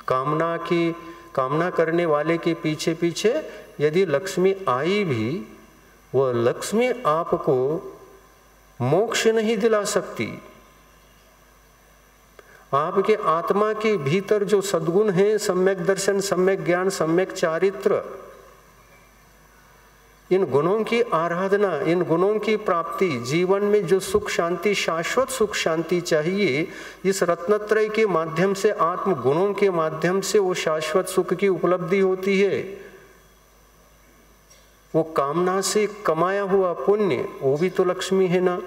कामना करने वाले के पीछे पीछे यदि लक्ष्मी आई भी, वह लक्ष्मी आपको मोक्ष नहीं दिला सकती। आपके आत्मा के भीतर जो सद्गुण हैं, सम्यक दर्शन, सम्यक ज्ञान, सम्यक चारित्र, इन गुणों की आराधना, इन गुणों की प्राप्ति, जीवन में जो सुख शांति, शाश्वत सुख शांति चाहिए, इस रत्नत्रय के माध्यम से, आत्म गुणों के माध्यम से वो शाश्वत सुख की उपलब्धि होती है। वो कामना से कमाया हुआ पुण्य, वो भी तो लक्ष्मी है ना।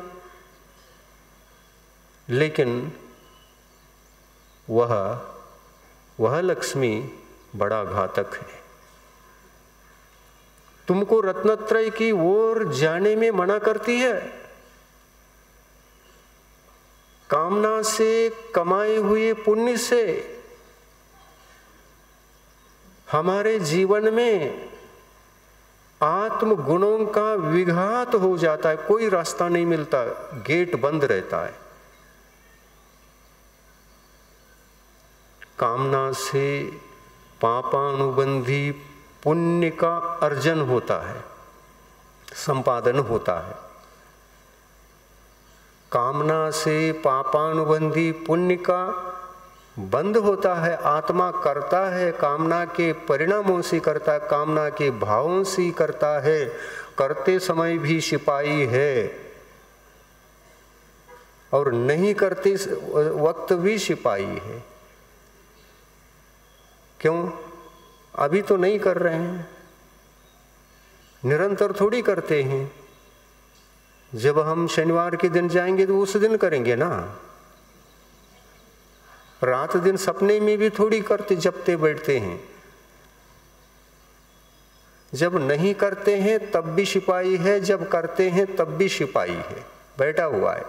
लेकिन वह लक्ष्मी बड़ा घातक है। तुमको रत्नत्रय की ओर जाने में मना करती है। कामना से कमाए हुए पुण्य से हमारे जीवन में आत्म गुणों का विघात हो जाता है, कोई रास्ता नहीं मिलता, गेट बंद रहता है। कामना से पापानुबंधी पुण्य का अर्जन होता है, संपादन होता है। कामना से पापानुबंधी पुण्य का बंद होता है, आत्मा करता है, कामना के परिणामों से करता है, कामना के भावों से करता है, करते समय भी सिपाही है और नहीं करते वक्त भी सिपाही है। क्यों? अभी तो नहीं कर रहे हैं, निरंतर थोड़ी करते हैं। जब हम शनिवार के दिन जाएंगे तो उस दिन करेंगे ना, रात दिन सपने में भी थोड़ी करते जपते बैठते हैं। जब नहीं करते हैं तब भी सिपाही है, जब करते हैं तब भी सिपाही है, बैठा हुआ है।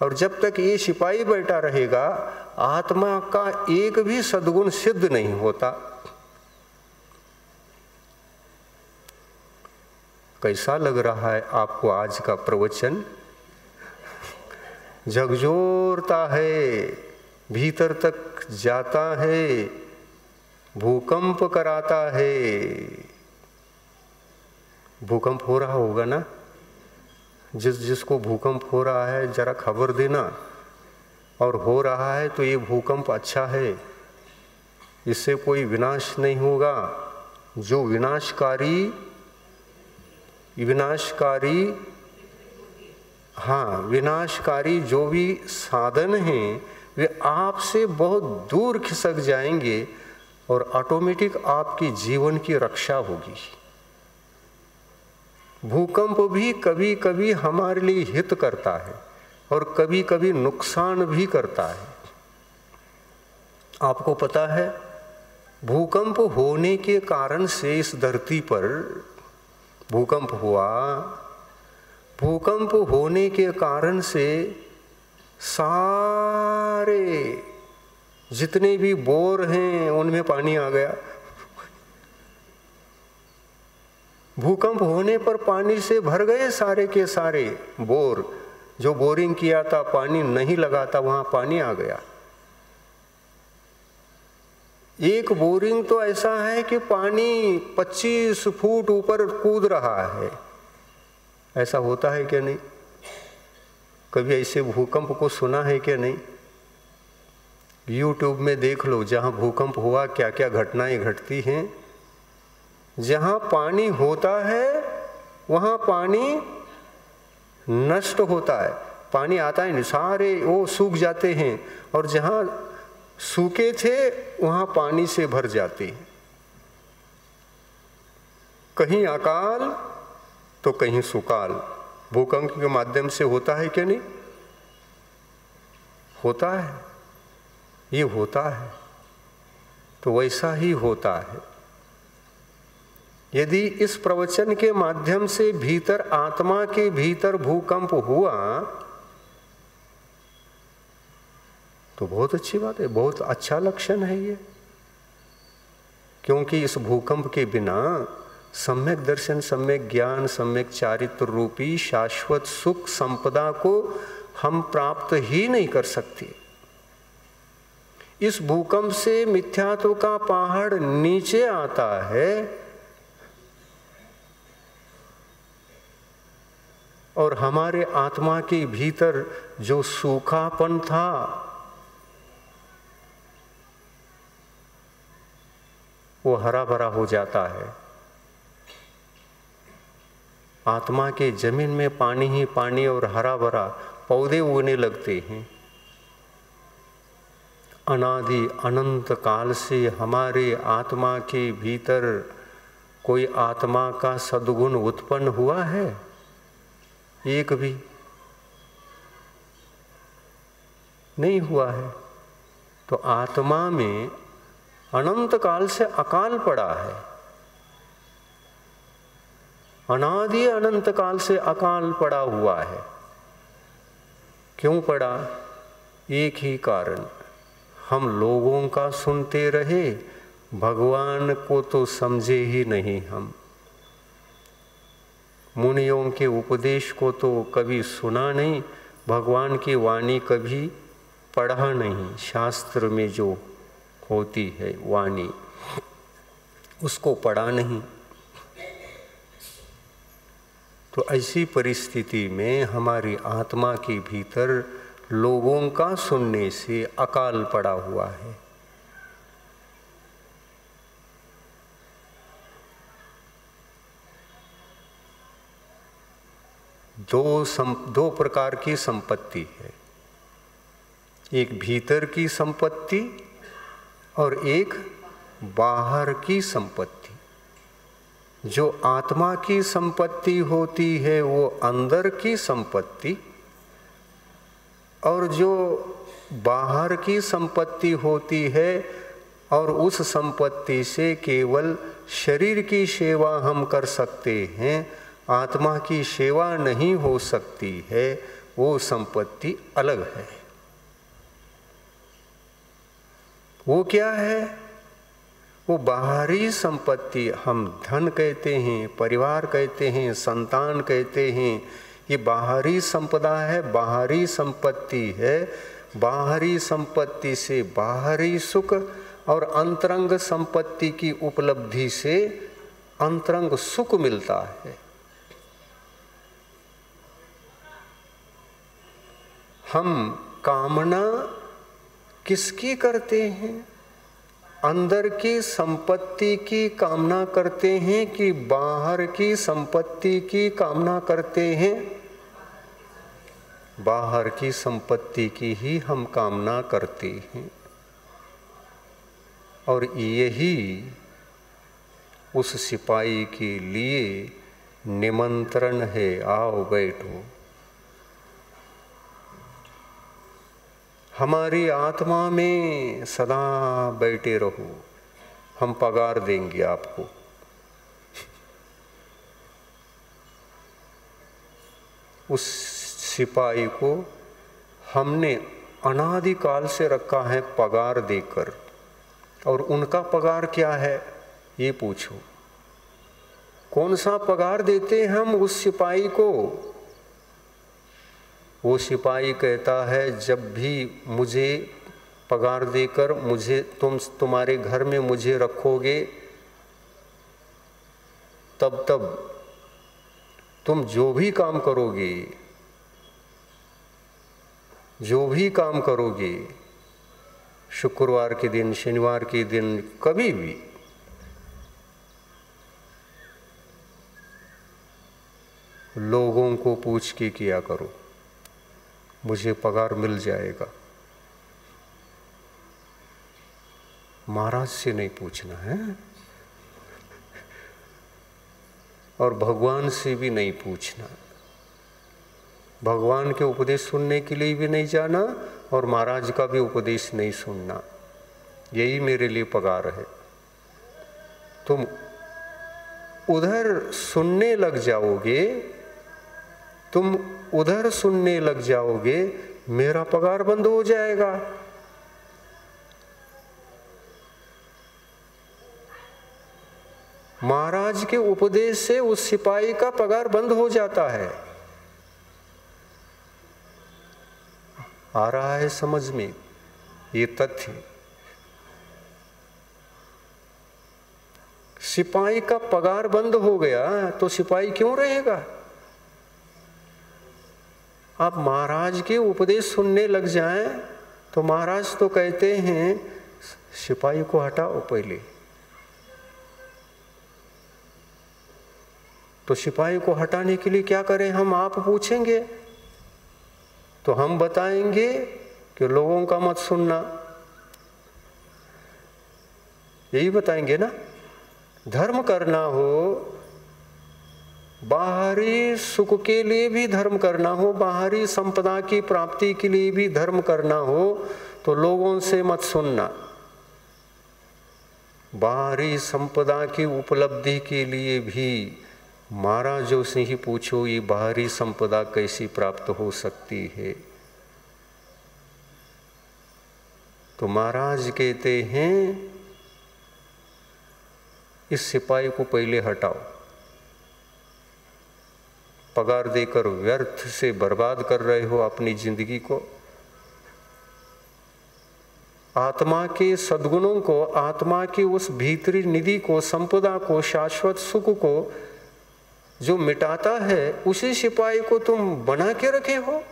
और जब तक ये सिपाही बैठा रहेगा, आत्मा का एक भी सद्गुण सिद्ध नहीं होता। कैसा लग रहा है आपको आज का प्रवचन? झकझोरता है, भीतर तक जाता है, भूकंप कराता है। भूकंप हो रहा होगा ना? जिसको भूकंप हो रहा है जरा खबर देना। और हो रहा है तो ये भूकंप अच्छा है, इससे कोई विनाश नहीं होगा। जो विनाशकारी जो भी साधन हैं वे आपसे बहुत दूर खिसक जाएंगे और ऑटोमेटिक आपकी जीवन की रक्षा होगी। भूकंप भी कभी कभी हमारे लिए हित करता है और कभी कभी नुकसान भी करता है। आपको पता है, भूकंप होने के कारण से इस धरती पर भूकंप हुआ, भूकंप होने के कारण से सारे जितने भी बोर हैं उनमें पानी आ गया। भूकंप होने पर पानी से भर गए सारे के सारे बोर। जो बोरिंग किया था, पानी नहीं लगा था, वहां पानी आ गया। एक बोरिंग तो ऐसा है कि पानी 25 फुट ऊपर कूद रहा है। ऐसा होता है क्या? नहीं? कभी ऐसे भूकंप को सुना है क्या? नहीं। YouTube में देख लो, जहां भूकंप हुआ क्या क्या घटनाएं घटती हैं। जहां पानी होता है वहां पानी नष्ट होता है, पानी आता है नहीं, सारे वो सूख जाते हैं। और जहां सूखे थे वहां पानी से भर जाते हैं। कहीं अकाल तो कहीं सुकाल भूकंप के माध्यम से होता है क्या? नहीं होता है, ये होता है। तो वैसा ही होता है। यदि इस प्रवचन के माध्यम से भीतर, आत्मा के भीतर भूकंप हुआ तो बहुत अच्छी बात है, बहुत अच्छा लक्षण है ये। क्योंकि इस भूकंप के बिना सम्यक दर्शन, सम्यक ज्ञान, सम्यक चारित्र रूपी शाश्वत सुख संपदा को हम प्राप्त ही नहीं कर सकते। इस भूकंप से मिथ्यात्व का पहाड़ नीचे आता है और हमारे आत्मा के भीतर जो सूखापन था वो हरा भरा हो जाता है। आत्मा के जमीन में पानी ही पानी और हरा भरा पौधे उगने लगते हैं। अनादि अनंत काल से हमारे आत्मा के भीतर कोई आत्मा का सद्गुण उत्पन्न हुआ है? एक भी नहीं हुआ है। तो आत्मा में अनंत काल से अकाल पड़ा है। अनादि अनंत काल से अकाल पड़ा हुआ है। क्यों पड़ा? एक ही कारण, हम लोगों का सुनते रहे, भगवान को तो समझे ही नहीं। हम मुनियों के उपदेश को तो कभी सुना नहीं, भगवान की वाणी कभी पढ़ा नहीं। शास्त्र में जो होती है वाणी उसको पढ़ा नहीं। तो ऐसी परिस्थिति में हमारी आत्मा के भीतर लोगों का सुनने से अकाल पड़ा हुआ है। दो प्रकार की संपत्ति है, एक भीतर की संपत्ति और एक बाहर की संपत्ति। जो आत्मा की संपत्ति होती है वो अंदर की संपत्ति, और जो बाहर की संपत्ति होती है और उस संपत्ति से केवल शरीर की सेवा हम कर सकते हैं, आत्मा की सेवा नहीं हो सकती है, वो संपत्ति अलग है। वो क्या है? वो बाहरी संपत्ति हम धन कहते हैं, परिवार कहते हैं, संतान कहते हैं। ये बाहरी संपदा है, बाहरी संपत्ति है। बाहरी संपत्ति से बाहरी सुख और अंतरंग संपत्ति की उपलब्धि से अंतरंग सुख मिलता है। हम कामना किसकी करते हैं? अंदर की संपत्ति की कामना करते हैं कि बाहर की संपत्ति की कामना करते हैं? बाहर की संपत्ति की ही हम कामना करते हैं। और यही उस सिपाही के लिए निमंत्रण है, आओ बैठो। हमारी आत्मा में सदा बैठे रहो, हम पगार देंगे आपको। उस सिपाही को हमने अनादिकाल से रखा है पगार देकर, और उनका पगार क्या है ये पूछो। कौन सा पगार देते हैं हम उस सिपाही को? वो सिपाही कहता है, जब भी मुझे पगार देकर मुझे तुम्हारे घर में मुझे रखोगे, तब तब तुम जो भी काम करोगे, शुक्रवार के दिन, शनिवार के दिन, कभी भी, लोगों को पूछ के किया करो, मुझे पगार मिल जाएगा। महाराज से नहीं पूछना है, और भगवान से भी नहीं पूछना। भगवान के उपदेश सुनने के लिए भी नहीं जाना, और महाराज का भी उपदेश नहीं सुनना। यही मेरे लिए पगार है। तुम उधर सुनने लग जाओगे, मेरा पगार बंद हो जाएगा। महाराज के उपदेश से उस सिपाही का पगार बंद हो जाता है। आ रहा है समझ में ये तथ्य? सिपाही का पगार बंद हो गया तो सिपाही क्यों रहेगा? आप महाराज के उपदेश सुनने लग जाएं तो महाराज तो कहते हैं सिपाही को हटाओ पहले। तो सिपाही को हटाने के लिए क्या करें हम? आप पूछेंगे तो हम बताएंगे कि लोगों का मत सुनना, यही बताएंगे ना। धर्म करना हो, बाहरी सुख के लिए भी धर्म करना हो, बाहरी संपदा की प्राप्ति के लिए भी धर्म करना हो तो लोगों से मत सुनना। बाहरी संपदा की उपलब्धि के लिए भी महाराजों से ही पूछो ये बाहरी संपदा कैसी प्राप्त हो सकती है। तो महाराज कहते हैं इस सिपाही को पहले हटाओ, पगार देकर व्यर्थ से बर्बाद कर रहे हो अपनी जिंदगी को। आत्मा के सद्गुणों को, आत्मा की उस भीतरी निधि को, संपदा को, शाश्वत सुख को जो मिटाता है उसी सिपाही को तुम बना के रखे हो।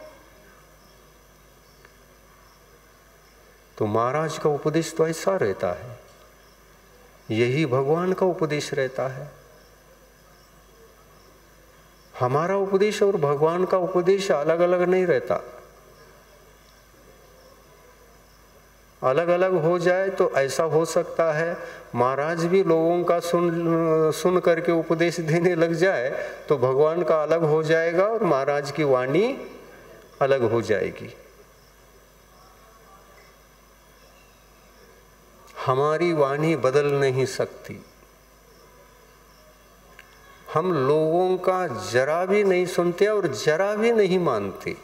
तो महाराज का उपदेश तो ऐसा रहता है, यही भगवान का उपदेश रहता है। हमारा उपदेश और भगवान का उपदेश अलग अलग नहीं रहता। अलग अलग हो जाए तो ऐसा हो सकता है महाराज भी लोगों का सुन करके उपदेश देने लग जाए तो भगवान का अलग हो जाएगा और महाराज की वाणी अलग हो जाएगी। हमारी वाणी बदल नहीं सकती। हम लोगों का जरा भी नहीं सुनते और जरा भी नहीं मानते,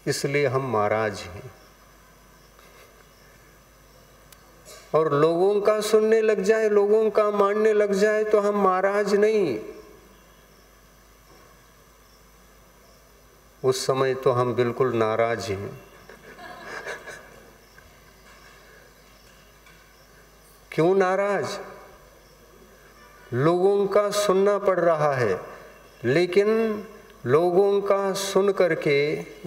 इसलिए हम महाराज हैं। और लोगों का सुनने लग जाए, लोगों का मानने लग जाए तो हम महाराज नहीं। उस समय तो हम बिल्कुल नाराज हैं। क्यों नाराज? लोगों का सुनना पड़ रहा है, लेकिन लोगों का सुन करके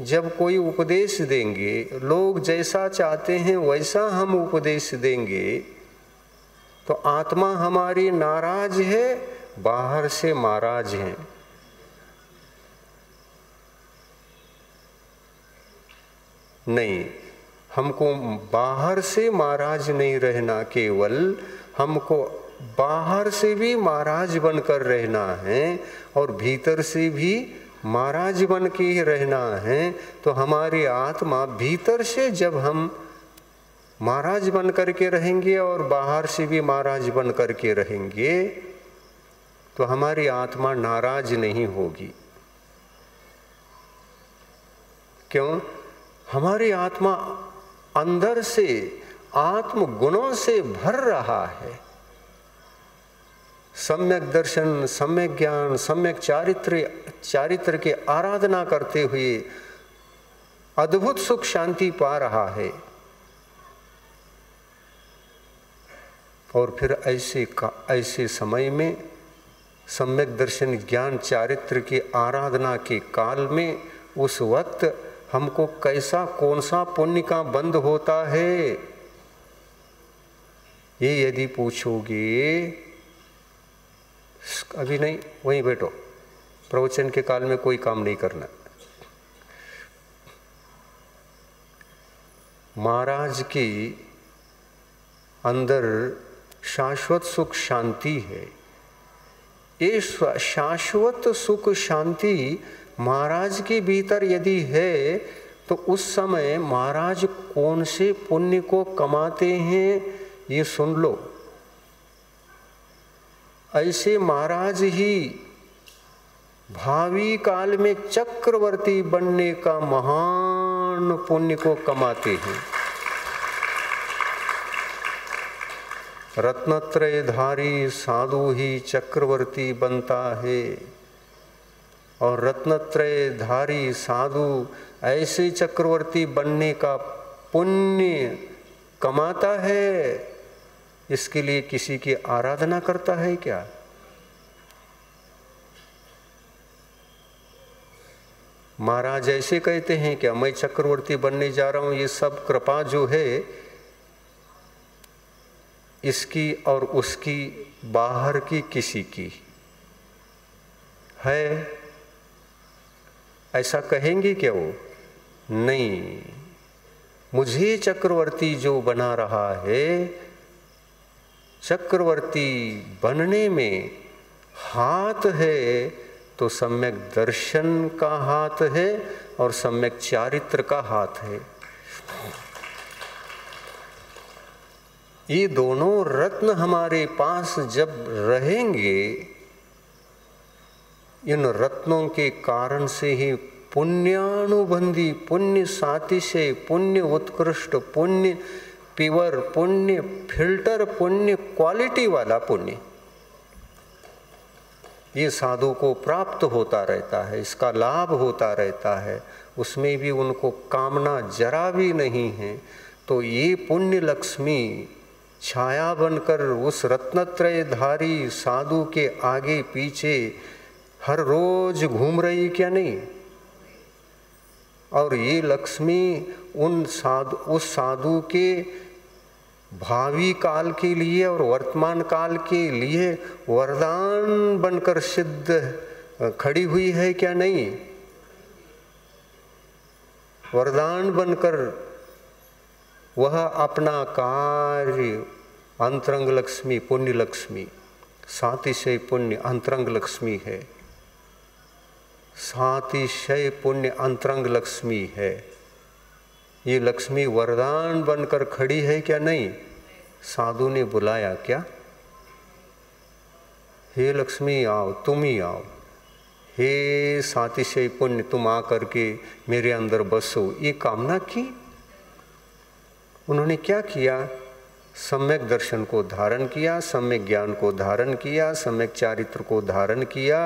जब कोई उपदेश देंगे, लोग जैसा चाहते हैं वैसा हम उपदेश देंगे तो आत्मा हमारी नाराज है, बाहर से महाराज हैं। नहीं, हमको बाहर से महाराज नहीं रहना, केवल हमको बाहर से भी महाराज बनकर रहना है और भीतर से भी महाराज बन के ही रहना है। तो हमारी आत्मा भीतर से जब हम महाराज बन करके रहेंगे और बाहर से भी महाराज बन करके रहेंगे तो हमारी आत्मा नाराज नहीं होगी। क्यों? हमारी आत्मा अंदर से आत्म गुणों से भर रहा है। सम्यक दर्शन, सम्यक ज्ञान, सम्यक चारित्र के आराधना करते हुए अद्भुत सुख शांति पा रहा है। और फिर ऐसे समय में सम्यक दर्शन, ज्ञान, चारित्र की आराधना के काल में उस वक्त हमको कैसा कौन सा पुण्य का बंध होता है, ये यदि पूछोगे, अभी नहीं, वहीं बैठो, प्रवचन के काल में कोई काम नहीं करना। महाराज की अंदर शाश्वत सुख शांति है। ये शाश्वत सुख शांति महाराज के भीतर यदि है तो उस समय महाराज कौन से पुण्य को कमाते हैं ये सुन लो। ऐसे महाराज ही भावी काल में चक्रवर्ती बनने का महान पुण्य को कमाते हैं। रत्नत्रयधारी साधु ही चक्रवर्ती बनता है, और रत्नत्रयधारी साधु ऐसे चक्रवर्ती बनने का पुण्य कमाता है, इसके लिए किसी की आराधना करता है क्या? महाराज ऐसे कहते हैं क्या, मैं चक्रवर्ती बनने जा रहा हूं, ये सब कृपा जो है इसकी और उसकी, बाहर की किसी की है, ऐसा कहेंगे क्या वो? नहीं, मुझे चक्रवर्ती जो बना रहा है, चक्रवर्ती बनने में हाथ है तो सम्यक दर्शन का हाथ है और सम्यक चारित्र का हाथ है। ये दोनों रत्न हमारे पास जब रहेंगे, इन रत्नों के कारण से ही पुण्यानुबंधी, पुण्य सातिशय, पुण्य उत्कृष्ट, पुण्य प्योर, पुण्य फिल्टर, पुण्य क्वालिटी वाला पुण्य ये साधु को प्राप्त होता रहता है, इसका लाभ होता रहता है, उसमें भी उनको कामना जरा भी नहीं है। तो ये पुण्य लक्ष्मी छाया बनकर उस रत्नत्रयधारी साधु के आगे पीछे हर रोज घूम रही क्या नहीं? और ये लक्ष्मी उस साधु के भावी काल के लिए और वर्तमान काल के लिए वरदान बनकर सिद्ध खड़ी हुई है क्या नहीं? वरदान बनकर वह अपना कार्य अंतरंग लक्ष्मी, पुण्य लक्ष्मी, सातिशय पुण्य अंतरंग लक्ष्मी है, सातिशय पुण्य अंतरंग लक्ष्मी है। ये लक्ष्मी वरदान बनकर खड़ी है क्या नहीं? साधु ने बुलाया क्या, हे लक्ष्मी आओ, तुम ही आओ, हे सातिशय पुण्य तुम आकर के मेरे अंदर बसो, ये कामना की। उन्होंने क्या किया? सम्यक दर्शन को धारण किया, सम्यक ज्ञान को धारण किया, सम्यक चारित्र को धारण किया,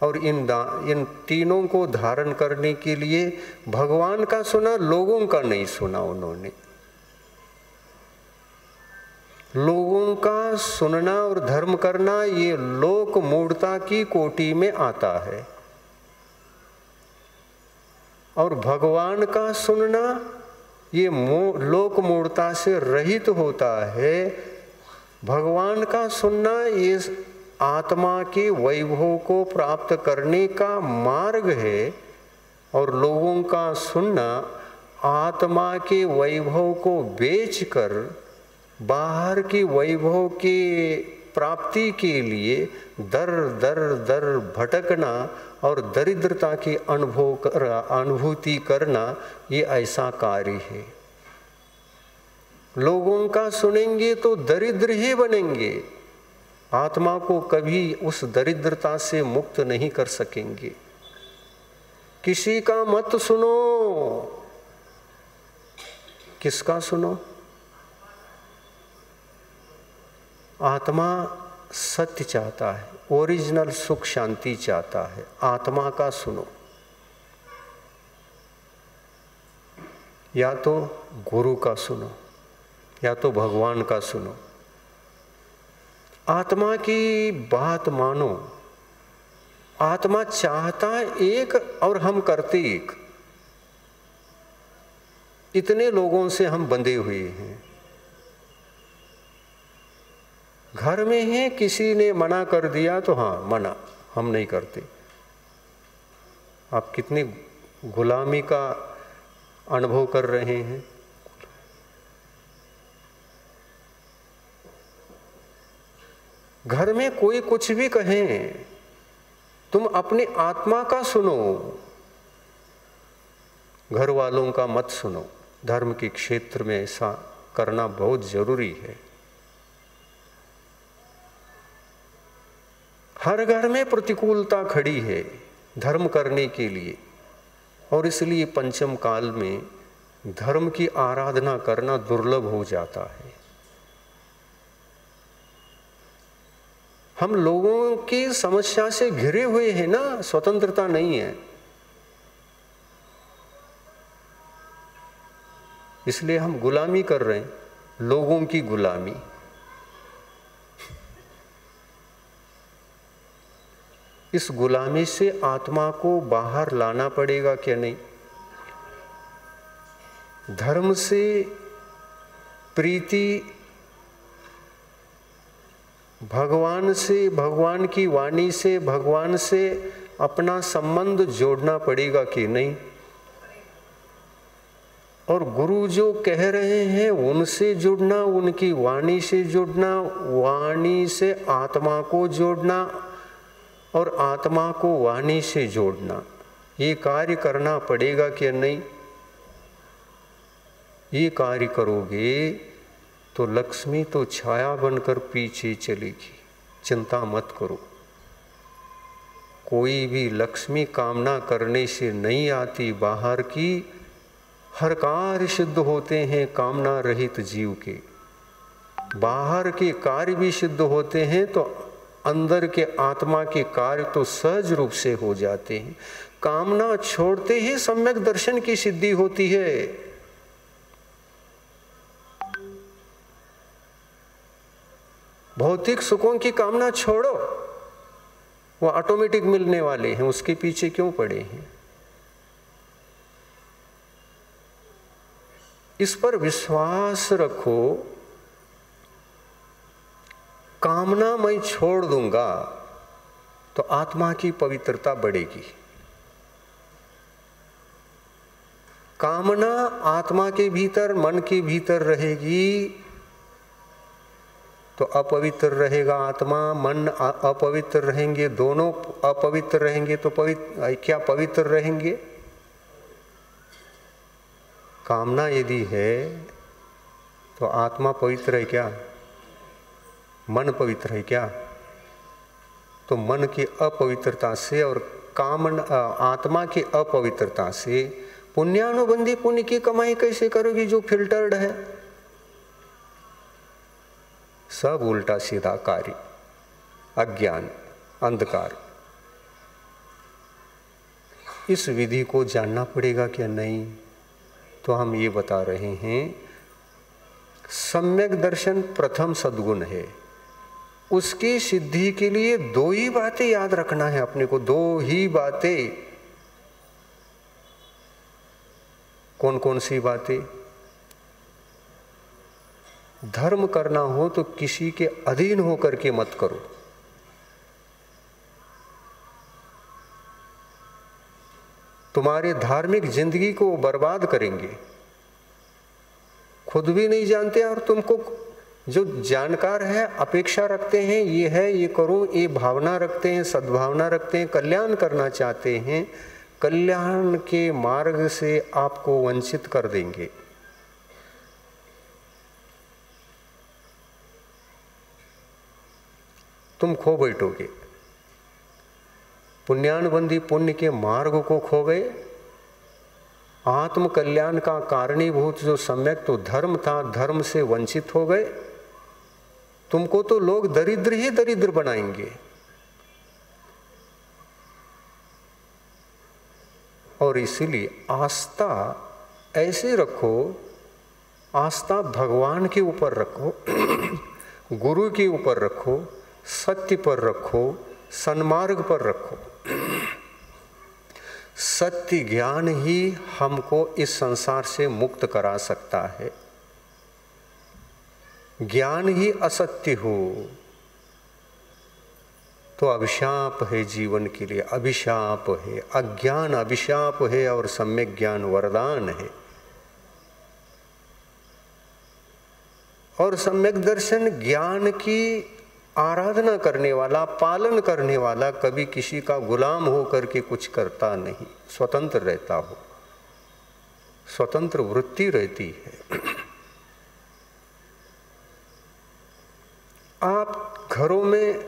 और इन तीनों को धारण करने के लिए भगवान का सुना, लोगों का नहीं सुना। उन्होंने लोगों का सुनना और धर्म करना ये लोक मूढ़ता की कोटि में आता है, और भगवान का सुनना ये लोक मूढ़ता से रहित होता है। भगवान का सुनना ये आत्मा के वैभव को प्राप्त करने का मार्ग है, और लोगों का सुनना आत्मा के वैभव को बेचकर बाहर के वैभव के प्राप्ति के लिए दर दर दर भटकना और दरिद्रता की अनुभूति करना, ये ऐसा कार्य है। लोगों का सुनेंगे तो दरिद्र ही बनेंगे, आत्मा को कभी उस दरिद्रता से मुक्त नहीं कर सकेंगे। किसी का मत सुनो। किसका सुनो? आत्मा सत्य चाहता है, ओरिजिनल सुख शांति चाहता है, आत्मा का सुनो। या तो गुरु का सुनो या तो भगवान का सुनो। आत्मा की बात मानो। आत्मा चाहता एक और हम करते एक। इतने लोगों से हम बंधे हुए हैं। घर में ही किसी ने मना कर दिया तो हाँ मना, हम नहीं करते। आप कितनी गुलामी का अनुभव कर रहे हैं। घर में कोई कुछ भी कहे, तुम अपने आत्मा का सुनो, घर वालों का मत सुनो। धर्म के क्षेत्र में ऐसा करना बहुत जरूरी है। हर घर में प्रतिकूलता खड़ी है धर्म करने के लिए, और इसलिए पंचम काल में धर्म की आराधना करना दुर्लभ हो जाता है। हम लोगों की समस्या से घिरे हुए हैं ना, स्वतंत्रता नहीं है। इसलिए हम गुलामी कर रहे हैं, लोगों की गुलामी। इस गुलामी से आत्मा को बाहर लाना पड़ेगा क्या नहीं? धर्म से प्रीति, भगवान से, भगवान की वाणी से, भगवान से अपना संबंध जोड़ना पड़ेगा कि नहीं? और गुरु जो कह रहे हैं उनसे जुड़ना, उनकी वाणी से जुड़ना, वाणी से आत्मा को जोड़ना और आत्मा को वाणी से जोड़ना, ये कार्य करना पड़ेगा कि नहीं? ये कार्य करोगे तो लक्ष्मी तो छाया बनकर पीछे चलेगी, चिंता मत करो। कोई भी लक्ष्मी कामना करने से नहीं आती बाहर की, हर कार्य सिद्ध होते हैं कामना रहित जीव के। बाहर के कार्य भी सिद्ध होते हैं तो अंदर के आत्मा के कार्य तो सहज रूप से हो जाते हैं। कामना छोड़ते ही सम्यक दर्शन की सिद्धि होती है। भौतिक सुखों की कामना छोड़ो, वो ऑटोमेटिक मिलने वाले हैं, उसके पीछे क्यों पड़े हैं? इस पर विश्वास रखो। कामना मैं छोड़ दूंगा तो आत्मा की पवित्रता बढ़ेगी। कामना आत्मा के भीतर, मन के भीतर रहेगी तो अपवित्र रहेगा आत्मा, मन अपवित्र रहेंगे, दोनों अपवित्र रहेंगे तो क्या पवित्र रहेंगे? कामना यदि है तो आत्मा पवित्र है क्या? मन पवित्र है क्या? तो मन की अपवित्रता से और आत्मा की अपवित्रता से पुण्यानुबंधी पुण्य की कमाई कैसे करोगी जो फिल्टर्ड है? सब उल्टा सीधा कार्य, अज्ञान, अंधकार। इस विधि को जानना पड़ेगा क्या नहीं? तो हम ये बता रहे हैं, सम्यक दर्शन प्रथम सद्गुण है। उसकी सिद्धि के लिए दो ही बातें याद रखना है अपने को, दो ही बातें। कौन कौन सी बातें? धर्म करना हो तो किसी के अधीन होकर के मत करो। तुम्हारे धार्मिक जिंदगी को बर्बाद करेंगे। खुद भी नहीं जानते और तुमको जो जानकार है अपेक्षा रखते हैं, ये है, ये करूं, ये भावना रखते हैं, सद्भावना रखते हैं, कल्याण करना चाहते हैं, कल्याण के मार्ग से आपको वंचित कर देंगे। तुम खो बैठोगे। पुण्यानुबंधी पुण्य के मार्ग को खो गए। आत्म कल्याण का कारणीभूत जो सम्यक तो धर्म था, धर्म से वंचित हो गए। तुमको तो लोग दरिद्र ही दरिद्र बनाएंगे। और इसीलिए आस्था ऐसे रखो, आस्था भगवान के ऊपर रखो, गुरु के ऊपर रखो, सत्य पर रखो, सन्मार्ग पर रखो। सत्य ज्ञान ही हमको इस संसार से मुक्त करा सकता है। ज्ञान ही असत्य हो तो अभिशाप है जीवन के लिए, अभिशाप है। अज्ञान अभिशाप है और सम्यक ज्ञान वरदान है। और सम्यक दर्शन ज्ञान की आराधना करने वाला, पालन करने वाला कभी किसी का गुलाम हो करके कुछ करता नहीं, स्वतंत्र रहता हो, स्वतंत्र वृत्ति रहती है। आप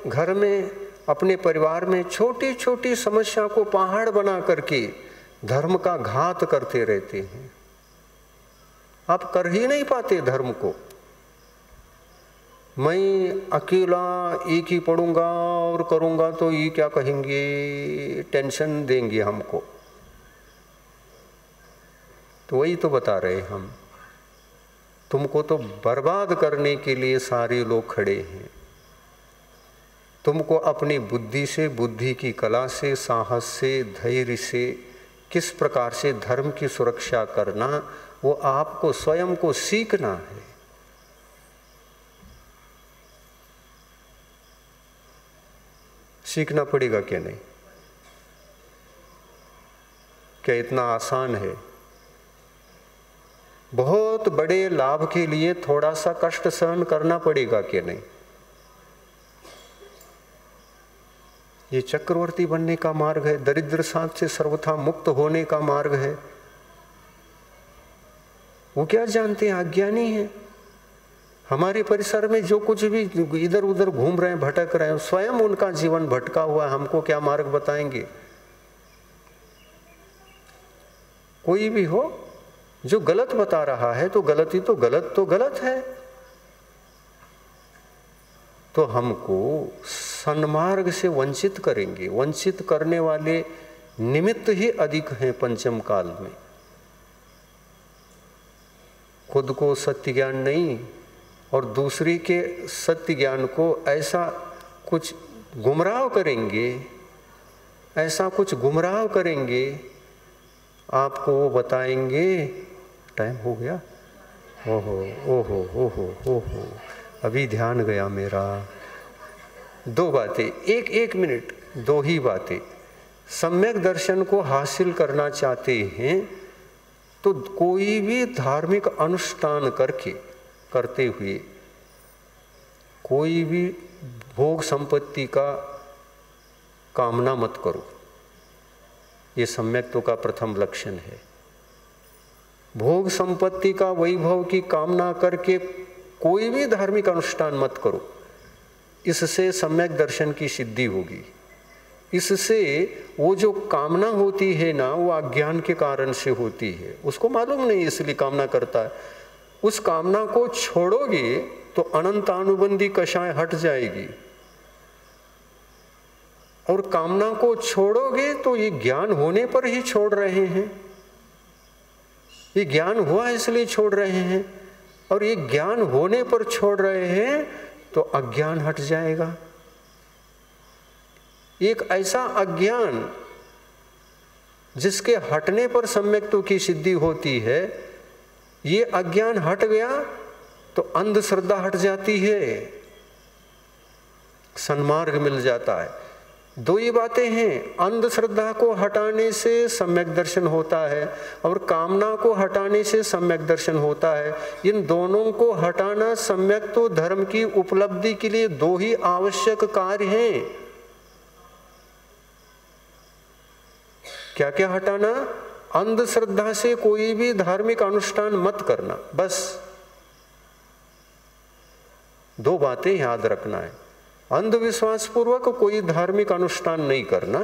घर में अपने परिवार में छोटी छोटी समस्या को पहाड़ बना करके धर्म का घात करते रहते हैं। आप कर ही नहीं पाते धर्म को। मैं अकेला एक ही पढ़ूंगा और करूंगा तो ये क्या कहेंगे, टेंशन देंगे हमको। तो वही तो बता रहे हम, तुमको तो बर्बाद करने के लिए सारे लोग खड़े हैं। तुमको अपनी बुद्धि से, बुद्धि की कला से, साहस से, धैर्य से किस प्रकार से धर्म की सुरक्षा करना, वो आपको स्वयं को सीखना है। सीखना पड़ेगा क्या नहीं? क्या इतना आसान है? बहुत बड़े लाभ के लिए थोड़ा सा कष्ट सहन करना पड़ेगा क्या नहीं? ये चक्रवर्ती बनने का मार्ग है, दरिद्र साथ से सर्वथा मुक्त होने का मार्ग है। वो क्या जानते हैं? अज्ञानी है। हमारे परिसर में जो कुछ भी इधर उधर घूम रहे हैं, भटक रहे हैं, स्वयं उनका जीवन भटका हुआ है, हमको क्या मार्ग बताएंगे? कोई भी हो जो गलत बता रहा है तो गलती तो गलत है। तो हमको सन्मार्ग से वंचित करेंगे। वंचित करने वाले निमित्त ही अधिक हैं पंचम काल में। खुद को सत्य ज्ञान नहीं और दूसरे के सत्य ज्ञान को ऐसा कुछ गुमराह करेंगे, ऐसा कुछ गुमराह करेंगे, आपको वो बताएंगे। टाइम हो गया? ओहो ओहो ओहो ओहो, अभी ध्यान गया मेरा। दो बातें, एक मिनट, दो ही बातें। सम्यक दर्शन को हासिल करना चाहते हैं तो कोई भी धार्मिक अनुष्ठान करते हुए कोई भी भोग संपत्ति का कामना मत करो। ये सम्यक्त्व का प्रथम लक्षण है। भोग संपत्ति का, वैभव की कामना करके कोई भी धार्मिक अनुष्ठान मत करो। इससे सम्यक दर्शन की सिद्धि होगी। इससे वो जो कामना होती है ना, वो अज्ञान के कारण से होती है। उसको मालूम नहीं इसलिए कामना करता है। उस कामना को छोड़ोगे तो अनंत अनुबंधी कषाय हट जाएगी, और कामना को छोड़ोगे तो ये ज्ञान होने पर ही छोड़ रहे हैं। ये ज्ञान हुआ इसलिए छोड़ रहे हैं, और ये ज्ञान होने पर छोड़ रहे हैं तो अज्ञान हट जाएगा। एक ऐसा अज्ञान जिसके हटने पर सम्यक्त्व की सिद्धि होती है, ये अज्ञान हट गया तो अंधश्रद्धा हट जाती है, सन्मार्ग मिल जाता है। दो ही बातें हैं, अंधश्रद्धा को हटाने से सम्यक दर्शन होता है और कामना को हटाने से सम्यक दर्शन होता है। इन दोनों को हटाना सम्यक्त्व धर्म की उपलब्धि के लिए दो ही आवश्यक कार्य हैं। क्या क्या हटाना? अंधश्रद्धा से कोई भी धार्मिक अनुष्ठान मत करना, बस दो बातें याद रखना है। अंधविश्वास पूर्वक कोई धार्मिक अनुष्ठान नहीं करना,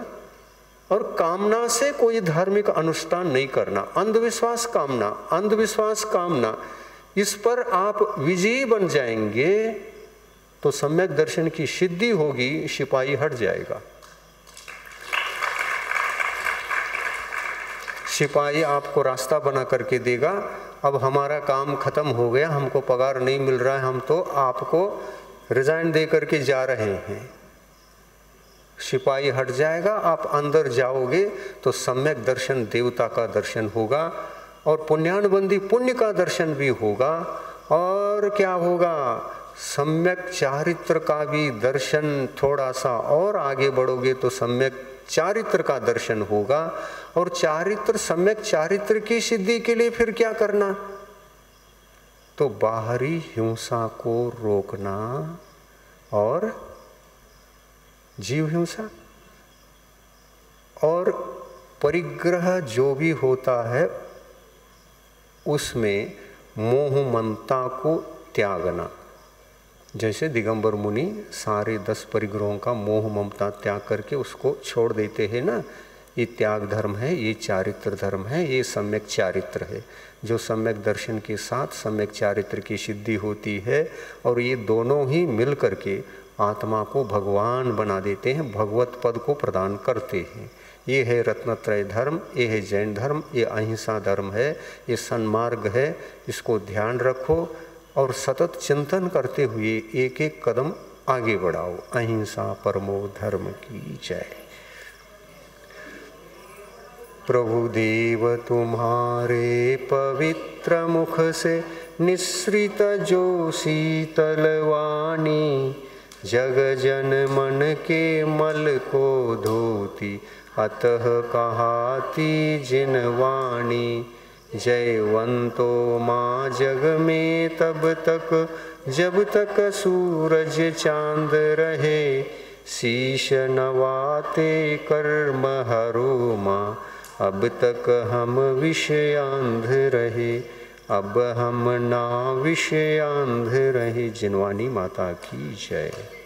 और कामना से कोई धार्मिक अनुष्ठान नहीं करना। अंधविश्वास कामना, इस पर आप विजयी बन जाएंगे तो सम्यक दर्शन की सिद्धि होगी, सिपाही हट जाएगा। सिपाही आपको रास्ता बना करके देगा। अब हमारा काम खत्म हो गया, हमको पगार नहीं मिल रहा है, हम तो आपको रिजाइन दे करके जा रहे हैं। सिपाही हट जाएगा, आप अंदर जाओगे तो सम्यक दर्शन देवता का दर्शन होगा, और पुण्यानुबंधी पुण्य का दर्शन भी होगा। और क्या होगा? सम्यक चारित्र का भी दर्शन। थोड़ा सा और आगे बढ़ोगे तो सम्यक चारित्र का दर्शन होगा। और चारित्र, सम्यक चारित्र की सिद्धि के लिए फिर क्या करना? तो बाहरी हिंसा को रोकना और जीव हिंसा और परिग्रह जो भी होता है उसमें मोह ममता को त्यागना। जैसे दिगंबर मुनि सारे 10 परिग्रहों का मोह ममता त्याग करके उसको छोड़ देते हैं ना, ये त्याग धर्म है, ये चारित्र धर्म है, ये सम्यक चारित्र है। जो सम्यक दर्शन के साथ सम्यक चारित्र की सिद्धि होती है और ये दोनों ही मिल करके आत्मा को भगवान बना देते हैं, भगवत पद को प्रदान करते हैं। ये है रत्नत्रय धर्म, ये है जैन धर्म, ये अहिंसा धर्म है, ये सन्मार्ग है। इसको ध्यान रखो और सतत चिंतन करते हुए एक एक कदम आगे बढ़ाओ। अहिंसा परमो धर्म की जय। प्रभु देव तुम्हारे पवित्र मुख से निसृत जो शीतल वाणी, जग जन मन के मल को धोती, अतः कहाती जिन वाणी। जयवंतो माँ जग में तब तक जब तक सूरज चांद रहे, शीश नवाते कर्म हरो माँ, अब तक हम विषयांध रहे, अब हम ना विषयांध रहे। जिनवानी माता की जय।